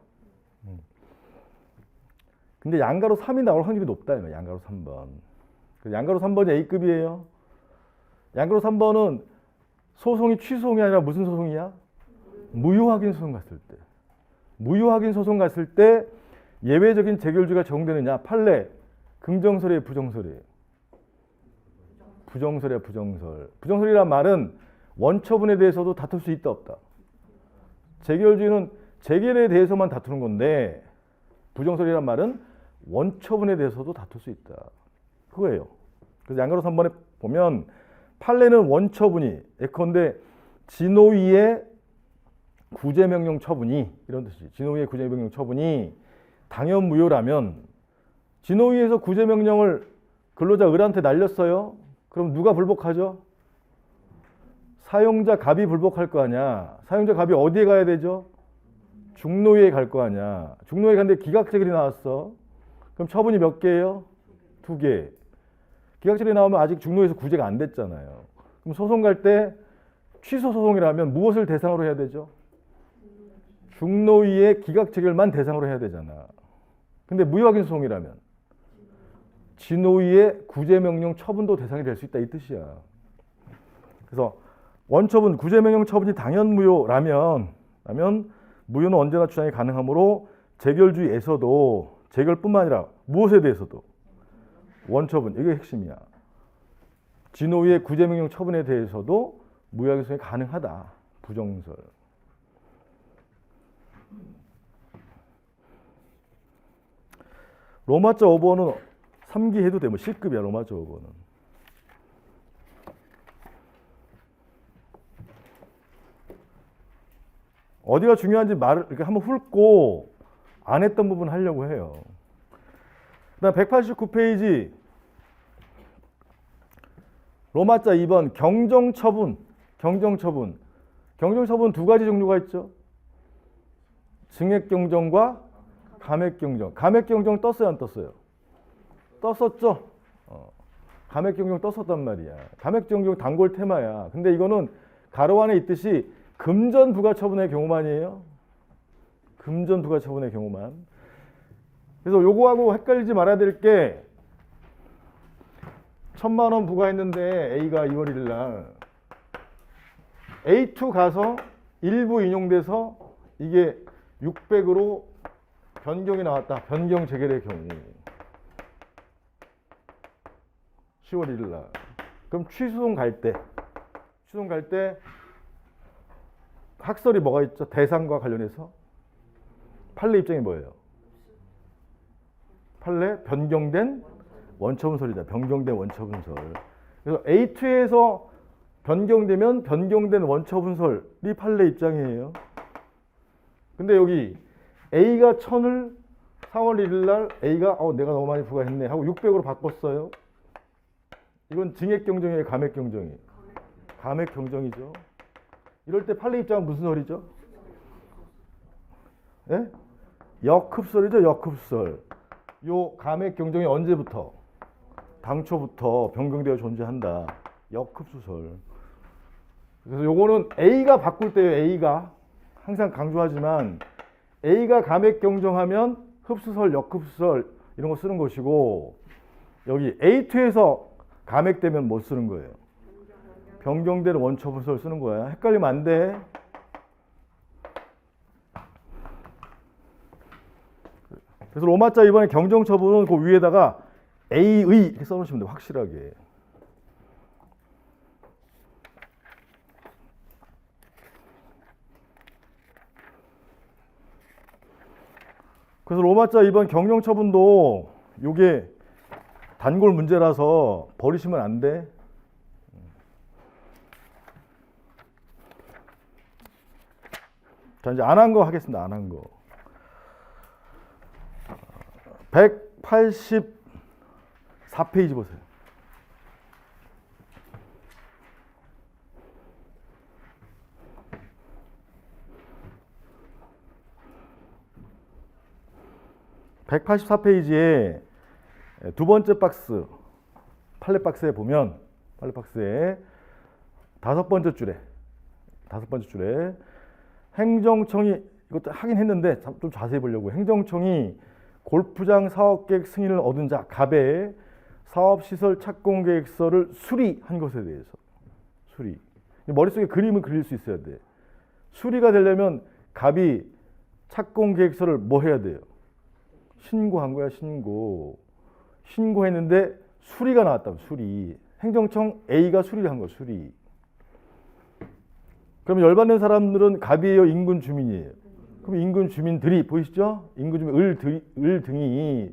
근데 양가로 3이 나올 확률이 높다. 양가로 3번. 양가로 3번이 A급이에요. 양가로 3번은 소송이 취소송이 아니라 무슨 소송이야? 무효확인 소송 갔을 때. 무효확인 소송 갔을 때 예외적인 재결주가 적용되느냐? 판례. 긍정설이에요, 부정설이에요? 부정설이야, 부정설. 부정설이란 말은 원처분에 대해서도 다툴 수 있다, 없다. 재결주는 재결에 대해서만 다투는 건데 부정설이란 말은 원처분에 대해서도 다툴 수 있다. 그거예요. 그래서 양가로 3번에 보면 판례는 원처분이 예컨대 진호위의 구제명령 처분이 이런 뜻이지. 진호위의 구제명령 처분이 당연 무효라면 진호위에서 구제명령을 근로자 을한테 날렸어요. 그럼 누가 불복하죠? 사용자 갑이 불복할 거 아니야. 사용자 갑이 어디에 가야 되죠? 중노위에 갈 거 아니야. 중노위에 갔는데 기각재결이 나왔어. 그럼 처분이 몇 개예요? 2개. 기각재결이 나오면 아직 중노위에서 구제가 안 됐잖아요. 그럼 소송 갈 때 취소 소송이라면 무엇을 대상으로 해야 되죠? 중노위의 기각재결만 대상으로 해야 되잖아. 근데 무효확인 소송이라면 진노위의 구제명령 처분도 대상이 될 수 있다 이 뜻이야. 그래서 원처분, 구제명령 처분이 당연 무효라면 무효는 언제나 주장이 가능하므로 재결주의에서도 재결뿐만 아니라 무엇에 대해서도 원처분, 이게 핵심이야. 진노위의 구제명령 처분에 대해서도 무효확인 소송이 가능하다. 부정설. 로마자 5번은 3기 해도 돼. 뭐 C급이야 로마자 5번은. 어디가 중요한지 말을 이렇게 한번 훑고 안 했던 부분 하려고 해요. 그다음 189페이지 로마자 2번 경정처분. 경정처분 두 가지 종류가 있죠. 증액경정과 감액경정. 감액경정 떴어요 안 떴어요? 떴었죠. 감액경정 떴었단 말이야. 감액경정 단골 테마야. 근데 이거는 가로 안에 있듯이 금전 부가처분의 경우만이에요. 금전 부가처분의 경우만. 그래서 요거하고 헷갈리지 말아야 될 게 1,000만 원 부과했는데 A가 2월 1일 날 A2 가서 일부 인용돼서 이게 600으로 변경이 나왔다. 변경 재결의 경우 10월 1일 날. 그럼 취소송 갈 때 학설이 뭐가 있죠? 대상과 관련해서 판례 입장이 뭐예요? 판례 변경된 원처분설이다. 변경된 원처분설. 그래서 A2에서 변경되면 변경된 원처분설이 판례 입장이에요. 근데 여기 A가 1000을 4월 1일 날 A가 내가 너무 많이 부과했네 하고 600으로 바꿨어요. 이건 증액경정이에요, 감액경정이? 감액경정이죠. 이럴 때 판례 입장은 무슨 설이죠? 예? 역흡설이죠, 역흡설. 요 감액경정이 언제부터? 당초부터 변경되어 존재한다. 역흡수설. 그래서 요거는 A가 바꿀 때요, A가. 항상 강조하지만 A가 감액경정하면 흡수설, 역흡수설 이런 거 쓰는 것이고 여기 A2에서 감액되면 뭐 쓰는 거예요? 변경된 원처분설 쓰는 거야. 헷갈리면 안 돼. 그래서 로마자 이번에 경정처분은 그 위에다가 A의 이렇게 써놓으시면 돼요. 확실하게. 그래서 로마자 이번 경정처분도 요게 단골 문제라서 버리시면 안 돼. 자, 이제 안 한 거 하겠습니다. 안 한 거. 184페이지 보세요. (184페이지에) 두 번째 박스 판례 박스에 보면 판례 박스에 다섯 번째 줄에 행정청이 이것도 하긴 했는데 좀 자세히 보려고 행정청이 골프장 사업계획 승인을 얻은 자 갑에 사업시설 착공계획서를 수리한 것에 대해서 수리 머릿속에 그림을 그릴 수 있어야 돼. 수리가 되려면 갑이 착공계획서를 뭐 해야 돼요? 신고한 거야. 신고했는데 수리가 나왔다고. 수리. 행정청 A가 수리를 한 거야. 수리. 그럼 열받는 사람들은 갑이에요, 인근 주민이에요? 그럼 인근 주민들이 보이시죠? 인근 주민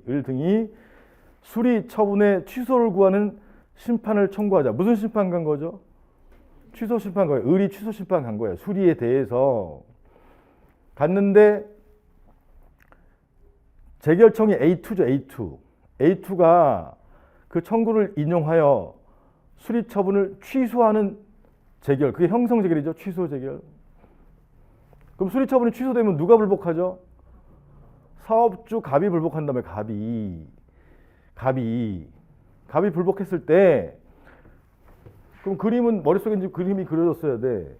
을등이 수리 처분의 취소를 구하는 심판을 청구하자. 무슨 심판 간 거죠? 취소 심판 간 거예요. 을이 취소 심판 간 거예요. 수리에 대해서 갔는데 재결청이 A2죠. A2가 그 청구를 인용하여 수리 처분을 취소하는 재결. 그게 형성 재결이죠. 취소 재결. 그럼 그럼 수리 처분이 취소되면 누가 불복하죠? 사업주 갑이 불복한다며. 갑이 불복했을 때 그럼 그림은 머릿속에 이제 그림이 그려졌어야 돼.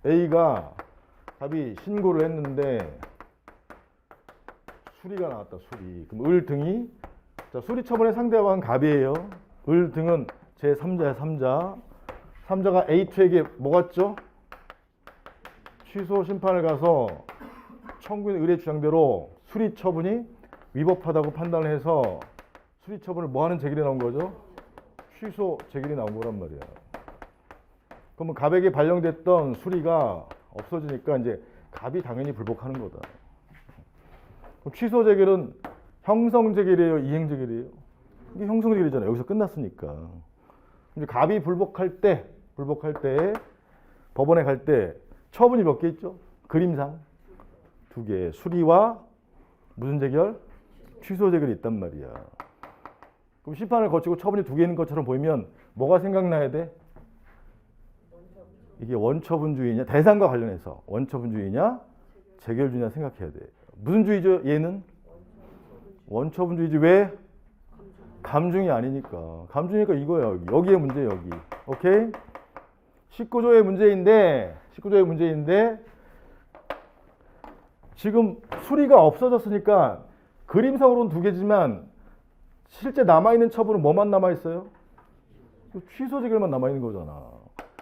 A가 갑이 신고를 했는데 수리가 나왔다. 수리. 그럼 을 등이 자, 수리 처분의 상대방은 갑이에요. 을 등은 제 3자야. 3자가 A2에게 뭐 같죠? 취소 심판을 가서 청구인 을의 주장대로 수리 처분이 위법하다고 판단을 해서 수리 처분을 뭐 하는 제길이 나온 거죠? 취소 제길이 나온 거란 말이야. 그러면 갑에게 발령됐던 수리가 없어지니까 이제 갑이 당연히 불복하는 거다. 그럼 취소 제길은 형성 제길이에요, 이행 제길이에요? 이게 형성 제길이잖아요. 여기서 끝났으니까. 이제 갑이 불복할 때 법원에 갈 때 처분이 몇 개 있죠? 그림상 2개. 수리와 무슨 제결? 취소 제결이 있단 말이야. 그럼 심판을 거치고 처분이 2개 있는 것처럼 보이면 뭐가 생각나야 돼? 이게 원처분주의냐? 대상과 관련해서 원처분주의냐? 재결주의냐 생각해야 돼. 무슨 주의죠? 얘는? 원처분주의지. 왜? 감중이 아니니까. 감중이니까 이거야. 여기에 문제 여기. 오케이? 19조의 문제인데 지금 수리가 없어졌으니까 그림상으로는 2개지만 실제 남아있는 처분은 뭐만 남아있어요? 취소 재결만 남아있는 거잖아.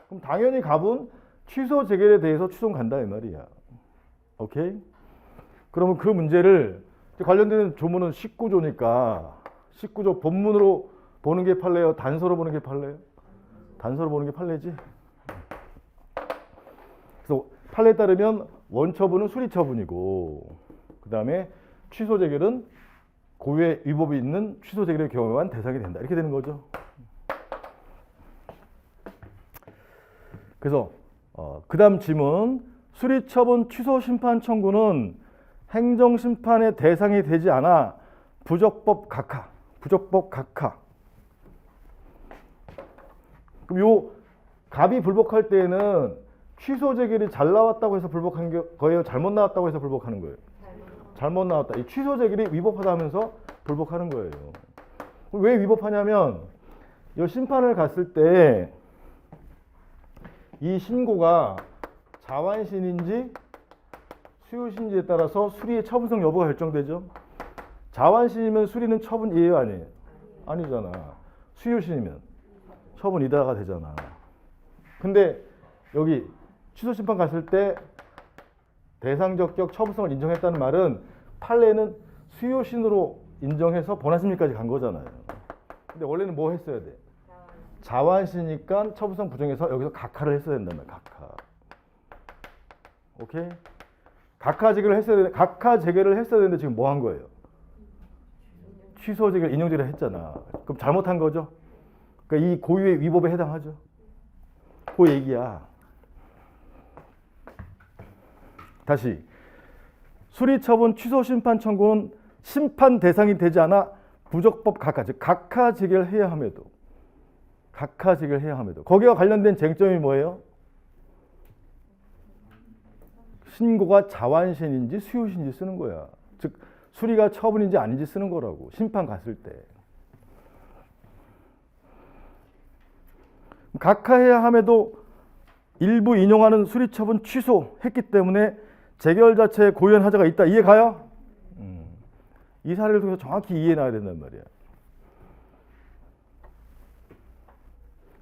그럼 당연히 갑은 취소 재결에 대해서 추송 간다 이 말이야. 오케이? 그러면 그 문제를 관련된 조문은 19조니까 19조 본문으로 보는 게 판례요? 단서로 보는 게 판례요? 단서로 보는 게 판례지? 그래서 판례에 따르면 원처분은 수리처분이고 그 다음에 취소재결은 고유의 위법이 있는 취소재결의 경우에만 대상이 된다. 이렇게 되는 거죠. 그래서 그 다음 지문 수리처분 취소심판 청구는 행정심판의 대상이 되지 않아 부적법 각하. 그럼 요 갑이 불복할 때에는 취소 재결이 잘 나왔다고 해서 불복한 거예요? 잘못 나왔다고 해서 불복하는 거예요? 잘못 나왔다. 이 취소 재결이 위법하다 하면서 불복하는 거예요. 왜 위법하냐면 이 심판을 갔을 때 이 신고가 자완신인지 수요신지에 따라서 수리의 처분성 여부가 결정되죠. 자완신이면 수리는 처분이에요, 아니에요? 아니잖아. 수요신이면 처분이다가 되잖아. 근데 여기 취소심판 갔을 때 대상적격 처분성을 인정했다는 말은 판례는 수요신으로 인정해서 본안심리까지 간 거잖아요. 근데 원래는 뭐 했어야 돼? 자완시니까 처분성 부정해서 여기서 각하를 했어야 된단 말이야. 각하. 오케이? 각하 재결을 했어야 되는데 지금 뭐 한 거예요? 취소 재결, 인용 재결을 했잖아. 그럼 잘못한 거죠? 그러니까 이 고유의 위법에 해당하죠. 그 얘기야. 다시 수리처분 취소심판 청구는 심판 대상이 되지 않아 부적법 각하, 즉 각하 재결해야 함에도 거기와 관련된 쟁점이 뭐예요? 신고가 자완신인지 수요신인지 쓰는 거야. 즉 수리가 처분인지 아닌지 쓰는 거라고. 심판 갔을 때. 각하해야 함에도 일부 인용하는 수리처분 취소했기 때문에 재결 자체에 고유한 하자가 있다. 이해 가요? 이 사례를 통해서 정확히 이해해 놔야 된단 말이야.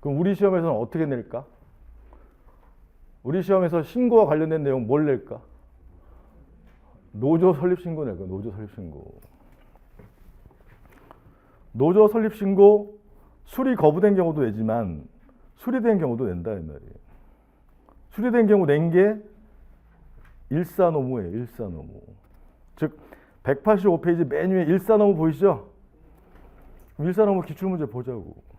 그럼 우리 시험에서는 어떻게 낼까? 우리 시험에서 신고와 관련된 내용 뭘 낼까? 노조 설립 신고 낼 거야. 노조 설립 신고 수리 거부된 경우도 내지만 수리된 경우도 낸다 이 말이에요. 수리된 경우 낸 게 일사노무예요. 일사노무. 즉 185페이지 맨 위에 일사노무 보이시죠? 일사노무 기출문제 보자고.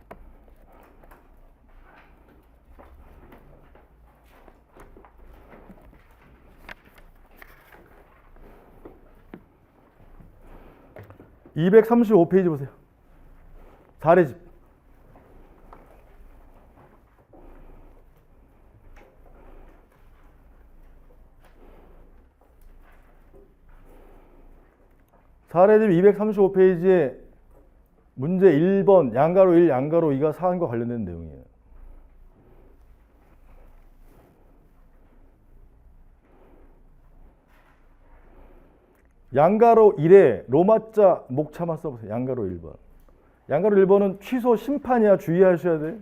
(235페이지) 보세요. 사례집. 사례집 235페이지에 문제 1번 양가로 1, 양가로 2가 사안과 관련된 내용이에요. 양가로 1에 로마자 목차만 써보세요. 양가로 1번. 양가로 1번은 취소 심판이야. 주의하셔야 돼.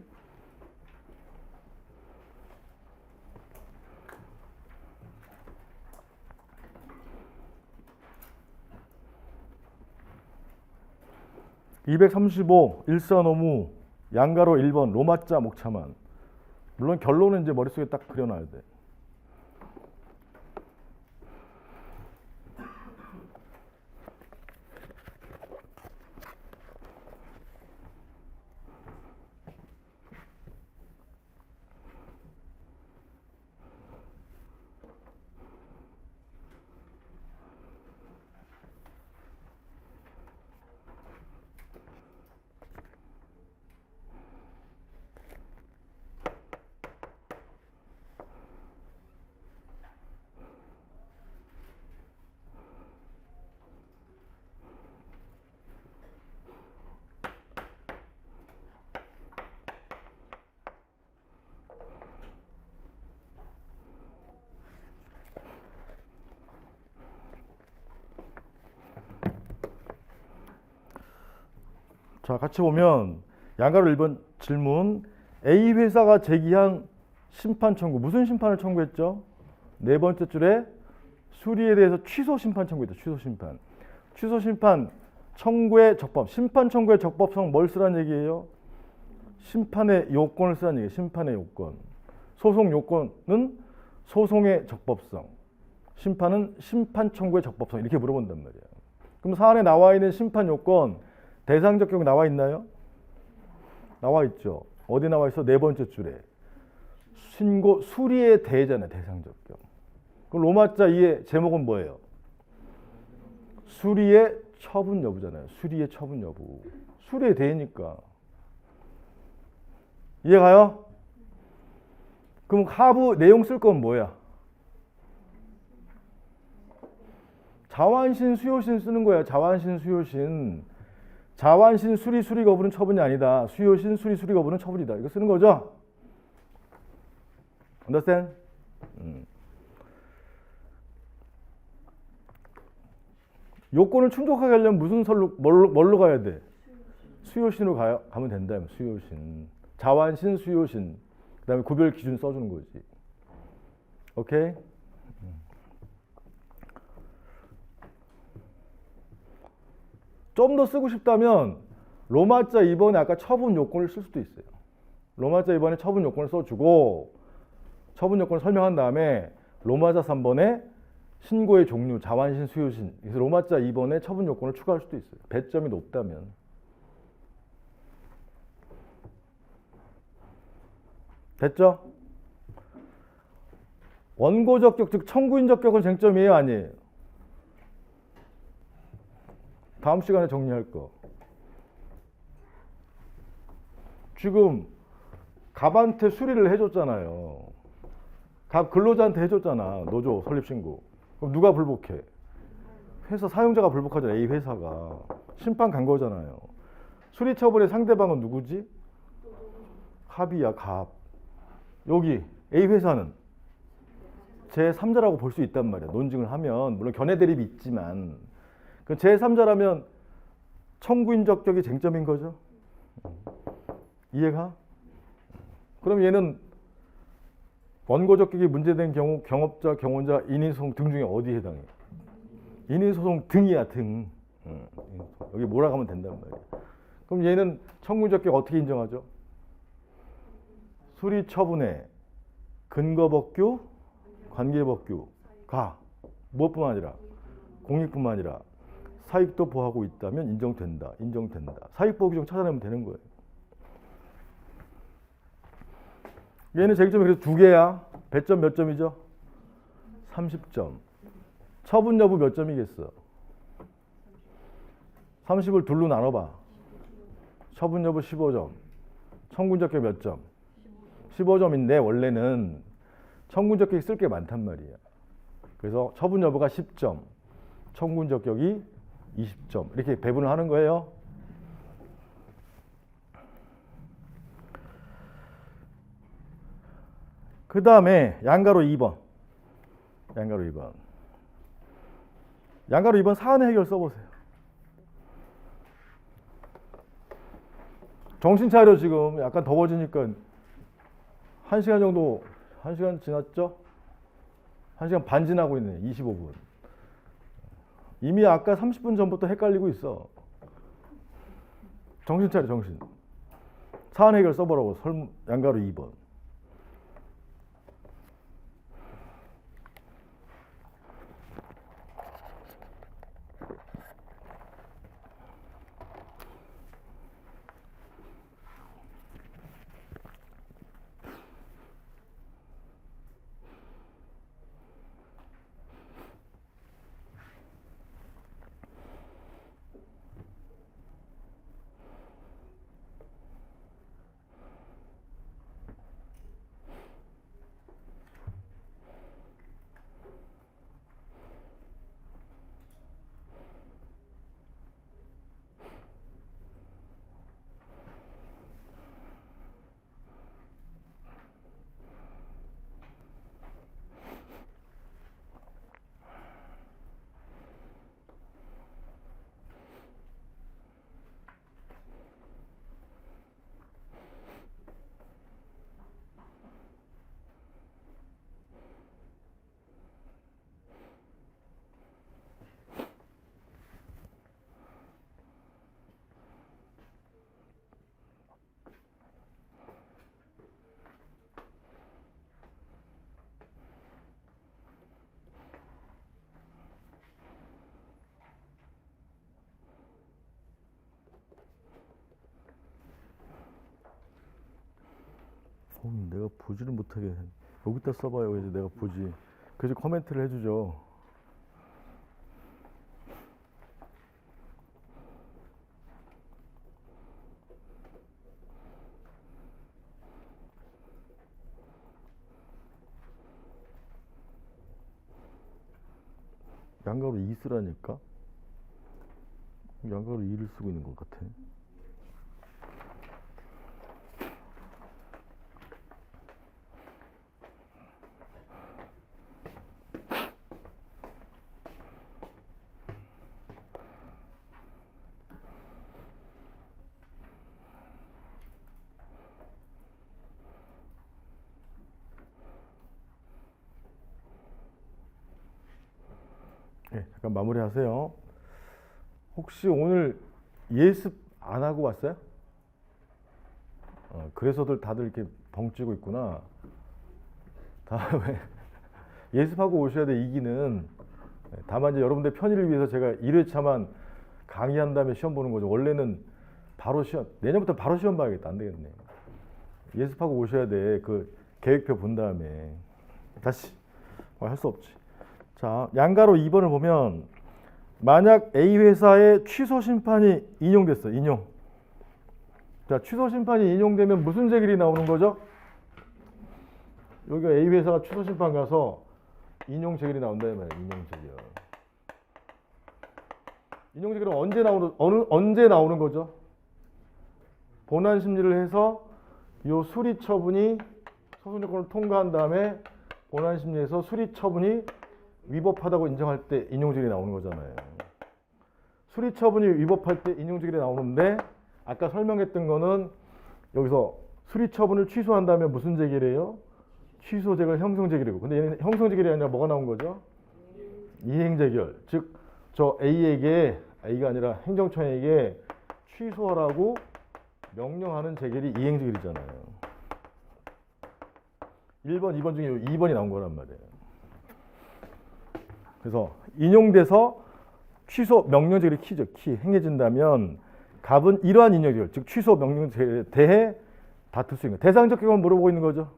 (235) 일사노무 양가로 1번 로마자 목차만. 물론 결론은 이제 머릿속에 딱 그려놔야 돼. 자, 같이 보면 양가로 1번 질문. A 회사가 제기한 심판 청구. 무슨 심판을 청구했죠? 네 번째 줄에 수리에 대해서 취소 심판 청구했죠. 취소 심판. 취소 심판 청구의 적법. 심판 청구의 적법성 뭘 쓰라는 얘기예요? 심판의 요건을 쓰라는 얘기예요. 심판의 요건. 소송 요건은 소송의 적법성. 심판은 심판 청구의 적법성. 이렇게 물어본단 말이에요. 그럼 사안에 나와 있는 심판 요건 대상적 경우 나와 있나요? 나와 있죠. 어디 나와 있어? 네 번째 줄에. 신고 수리에 대해잖아요. 대상적 경우. 그럼 로마자 2의 제목은 뭐예요? 수리의 처분 여부잖아요. 수리의 처분 여부. 수리에 대해니까. 이해가요? 그럼 하부 내용 쓸 건 뭐야? 자완신 수요신 쓰는 거야. 자완신 수요신. 자완신 수리 수리 거부는 처분이 아니다. 수요신 수리 수리 거부는 처분이다. 이거 쓰는 거죠? understand? 요건을 충족하게 하려면 무슨 설로 뭘로 가야 돼? 수요신으로 가면 된다. 수요신. 자완신 수요신. 그다음에 구별 기준 써주는 거지. 오케이? 좀 더 쓰고 싶다면 로마자 2번에 아까 처분 요건을 쓸 수도 있어요. 로마자 2번에 처분 요건을 써주고 처분 요건을 설명한 다음에 로마자 3번에 신고의 종류, 자완신, 수요신. 그래서 로마자 2번에 처분 요건을 추가할 수도 있어요. 배점이 높다면. 됐죠? 원고 적격, 즉 청구인 적격은 쟁점이에요, 아니에요? 다음 시간에 정리할 거. 지금 갑한테 수리를 해줬잖아요. 갑 근로자한테 해줬잖아. 노조 설립신고. 그럼 누가 불복해? 회사 사용자가 불복하잖아. A 회사가. 심판 간 거잖아요. 수리 처분의 상대방은 누구지? 갑이야. 갑. 여기 A 회사는 제3자라고 볼 수 있단 말이야. 논증을 하면. 물론 견해 대립이 있지만 그 제3자라면 청구인 적격이 쟁점인 거죠. 이해가? 그럼 얘는 원고 적격이 문제된 경우 경업자, 경원자, 인인소송 등 중에 어디에 해당해? 인인소송 등이야. 등. 여기 뭐라고 하면 된단 말이야. 그럼 얘는 청구인 적격 어떻게 인정하죠? 수리 처분에 근거법규, 관계법규가 무엇뿐만 아니라 공익뿐만 아니라 사익도 보호하고 있다면 인정된다. 인정된다. 사익보호 규정 찾아내면 되는 거예요. 얘는 쟁점이 그래서 두 개야. 배점 몇 점이죠? 30점. 처분 여부 몇 점이겠어? 30을 둘로 나눠봐. 처분 여부 15점. 청구인 적격 몇 점? 15점인데 원래는 청구인 적격이 쓸 게 많단 말이야. 그래서 처분 여부가 10점. 청구인 적격이 20점 이렇게 배분을 하는 거예요. 그 다음에 양가로 2번. 양가로 2번. 양가로 2번 사안의 해결 써보세요. 정신 차려. 지금 약간 더워지니까 1시간 정도, 1시간 지났죠? 1시간 반 지나고 있네. 25분. 이미 아까 30분 전부터 헷갈리고 있어. 정신 차려, 정신. 사안 해결 써보라고. 양가로 2번. 내가 보지를 못하게 여기다 써봐요. 이제 내가 보지. 그래서 코멘트를 해주죠. 양가로 2 쓰라니까. 양가로 2를 쓰고 있는 것 같아. 네, 잠깐 마무리하세요. 혹시 오늘 예습 안 하고 왔어요? 그래서들 다들 이렇게 벙찌고 있구나. 다음에 예습하고 오셔야 돼. 이기는. 다만 이제 여러분들 편의를 위해서 제가 1회차만 강의한 다음에 시험 보는 거죠. 원래는 바로 시험, 내년부터 바로 시험 봐야겠다. 안 되겠네. 예습하고 오셔야 돼. 그 계획표 본 다음에. 다시 할 수 없지. 자, 양가로 2번을 보면 만약 A 회사의 취소 심판이 인용됐어. 인용. 자, 취소 심판이 인용되면 무슨 재결이 나오는 거죠? 여기가 A 회사가 취소 심판 가서 인용 재결이 나온다 이 말이에요. 인용 재결. 인용 재결은 언제 나오는 거죠? 본안 심리를 해서 요 수리 처분이 소송 요건을 통과한 다음에 본안 심리에서 수리 처분이 위법하다고 인정할 때 인용재결이 나오는 거잖아요. 수리 처분이 위법할 때 인용재결이 나오는데 아까 설명했던 거는 여기서 수리 처분을 취소한 다음에 무슨 재결이에요? 취소 재결, 형성 재결이고. 근데 얘는 형성 재결이 아니라 뭐가 나온 거죠? 이행 재결. 즉 저 A에게, A가 아니라 행정처에게 취소하라고 명령하는 재결이 이행 재결이잖아요. 1번, 2번 중에 2번이 나온 거란 말이에요. 그래서 인용돼서 취소 명령 재결이 키죠. 키. 행해진다면 갑은 이러한 인용 재결, 즉 취소 명령 재결에 대해 다툴 수 있는 거예요. 대상적 경우는 물어보고 있는 거죠.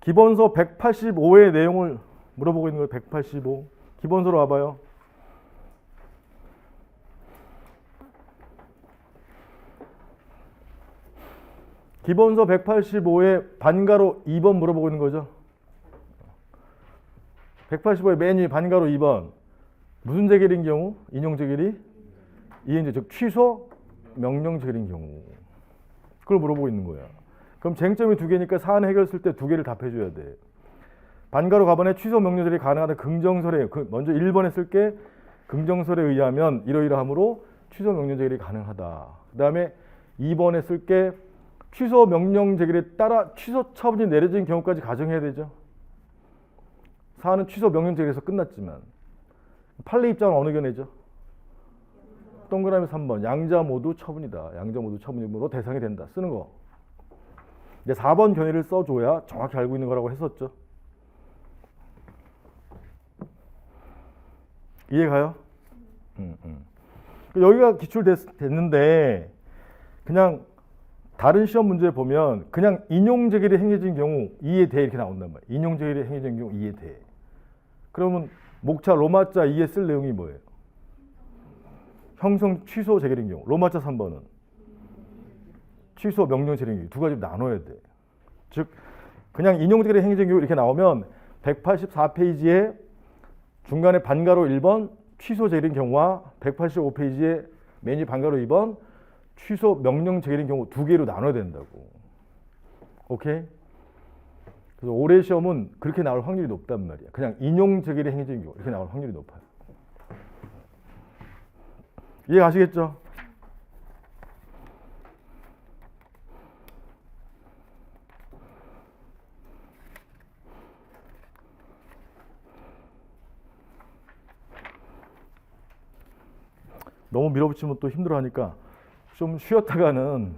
기본서 185의 내용을 물어보고 있는 거예요. 185. 기본서로 와봐요. 기본서 185의 반가로 2번 물어보고 있는 거죠. 185의 맨 위 반가로 2번 무슨 재결인 경우? 인용 재결이? 이행제 즉 취소 명령 재결인 경우. 그걸 물어보고 있는 거야. 그럼 쟁점이 두 개니까 사안 해결 쓸 때 두 개를 답해줘야 돼. 반가로 가번에 취소 명령 재결이 가능하다 긍정설에 먼저 1번에 쓸게 긍정설에 의하면 이러이러함으로 취소 명령 재결이 가능하다. 그 다음에 2번에 쓸게 취소 명령 재결에 따라 취소 처분이 내려진 경우까지 가정해야 되죠. 사안은 취소 명령 재결에서 끝났지만 판례 입장은 어느 견해죠? 동그라미 3번 양자 모두 처분이다. 양자 모두 처분이므로 대상이 된다. 쓰는 거. 이제 4번 견해를 써줘야 정확히 알고 있는 거라고 했었죠. 이해가요? 여기가 기출됐는데 그냥 다른 시험 문제 보면 그냥 인용 재결이 행해진 경우 이에 대해 이렇게 나온단 말이에요. 인용 재결이 행해진 경우 이에 대해. 그러면 목차 로마자 2에 쓸 내용이 뭐예요? 형성 취소 재결인 경우. 로마자 3번은 취소 명령 재결인 경우. 두 가지 나눠야 돼. 즉 그냥 인용 재결이 행해진 경우 이렇게 나오면 184페이지에 중간에 반가로 1번 취소 재결인 경우와 185페이지에 맨위 반가로 2번 취소 명령 재결인 경우 두 개로 나눠야 된다고. 오케이? 그래서 올해 시험은 그렇게 나올 확률이 높단 말이야. 그냥 인용 재결이 행해진 경우 이렇게 나올 확률이 높아요. 이해 가시겠죠? 너무 밀어붙이면 또 힘들어하니까 좀 쉬었다가는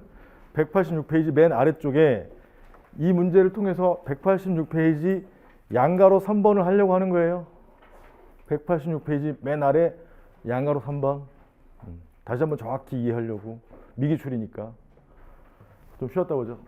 186페이지 맨 아래쪽에 이 문제를 통해서 186페이지 양가로 3번을 하려고 하는 거예요. 186페이지 맨 아래 양가로 3번. 다시 한번 정확히 이해하려고. 미기출이니까. 좀 쉬었다 보죠.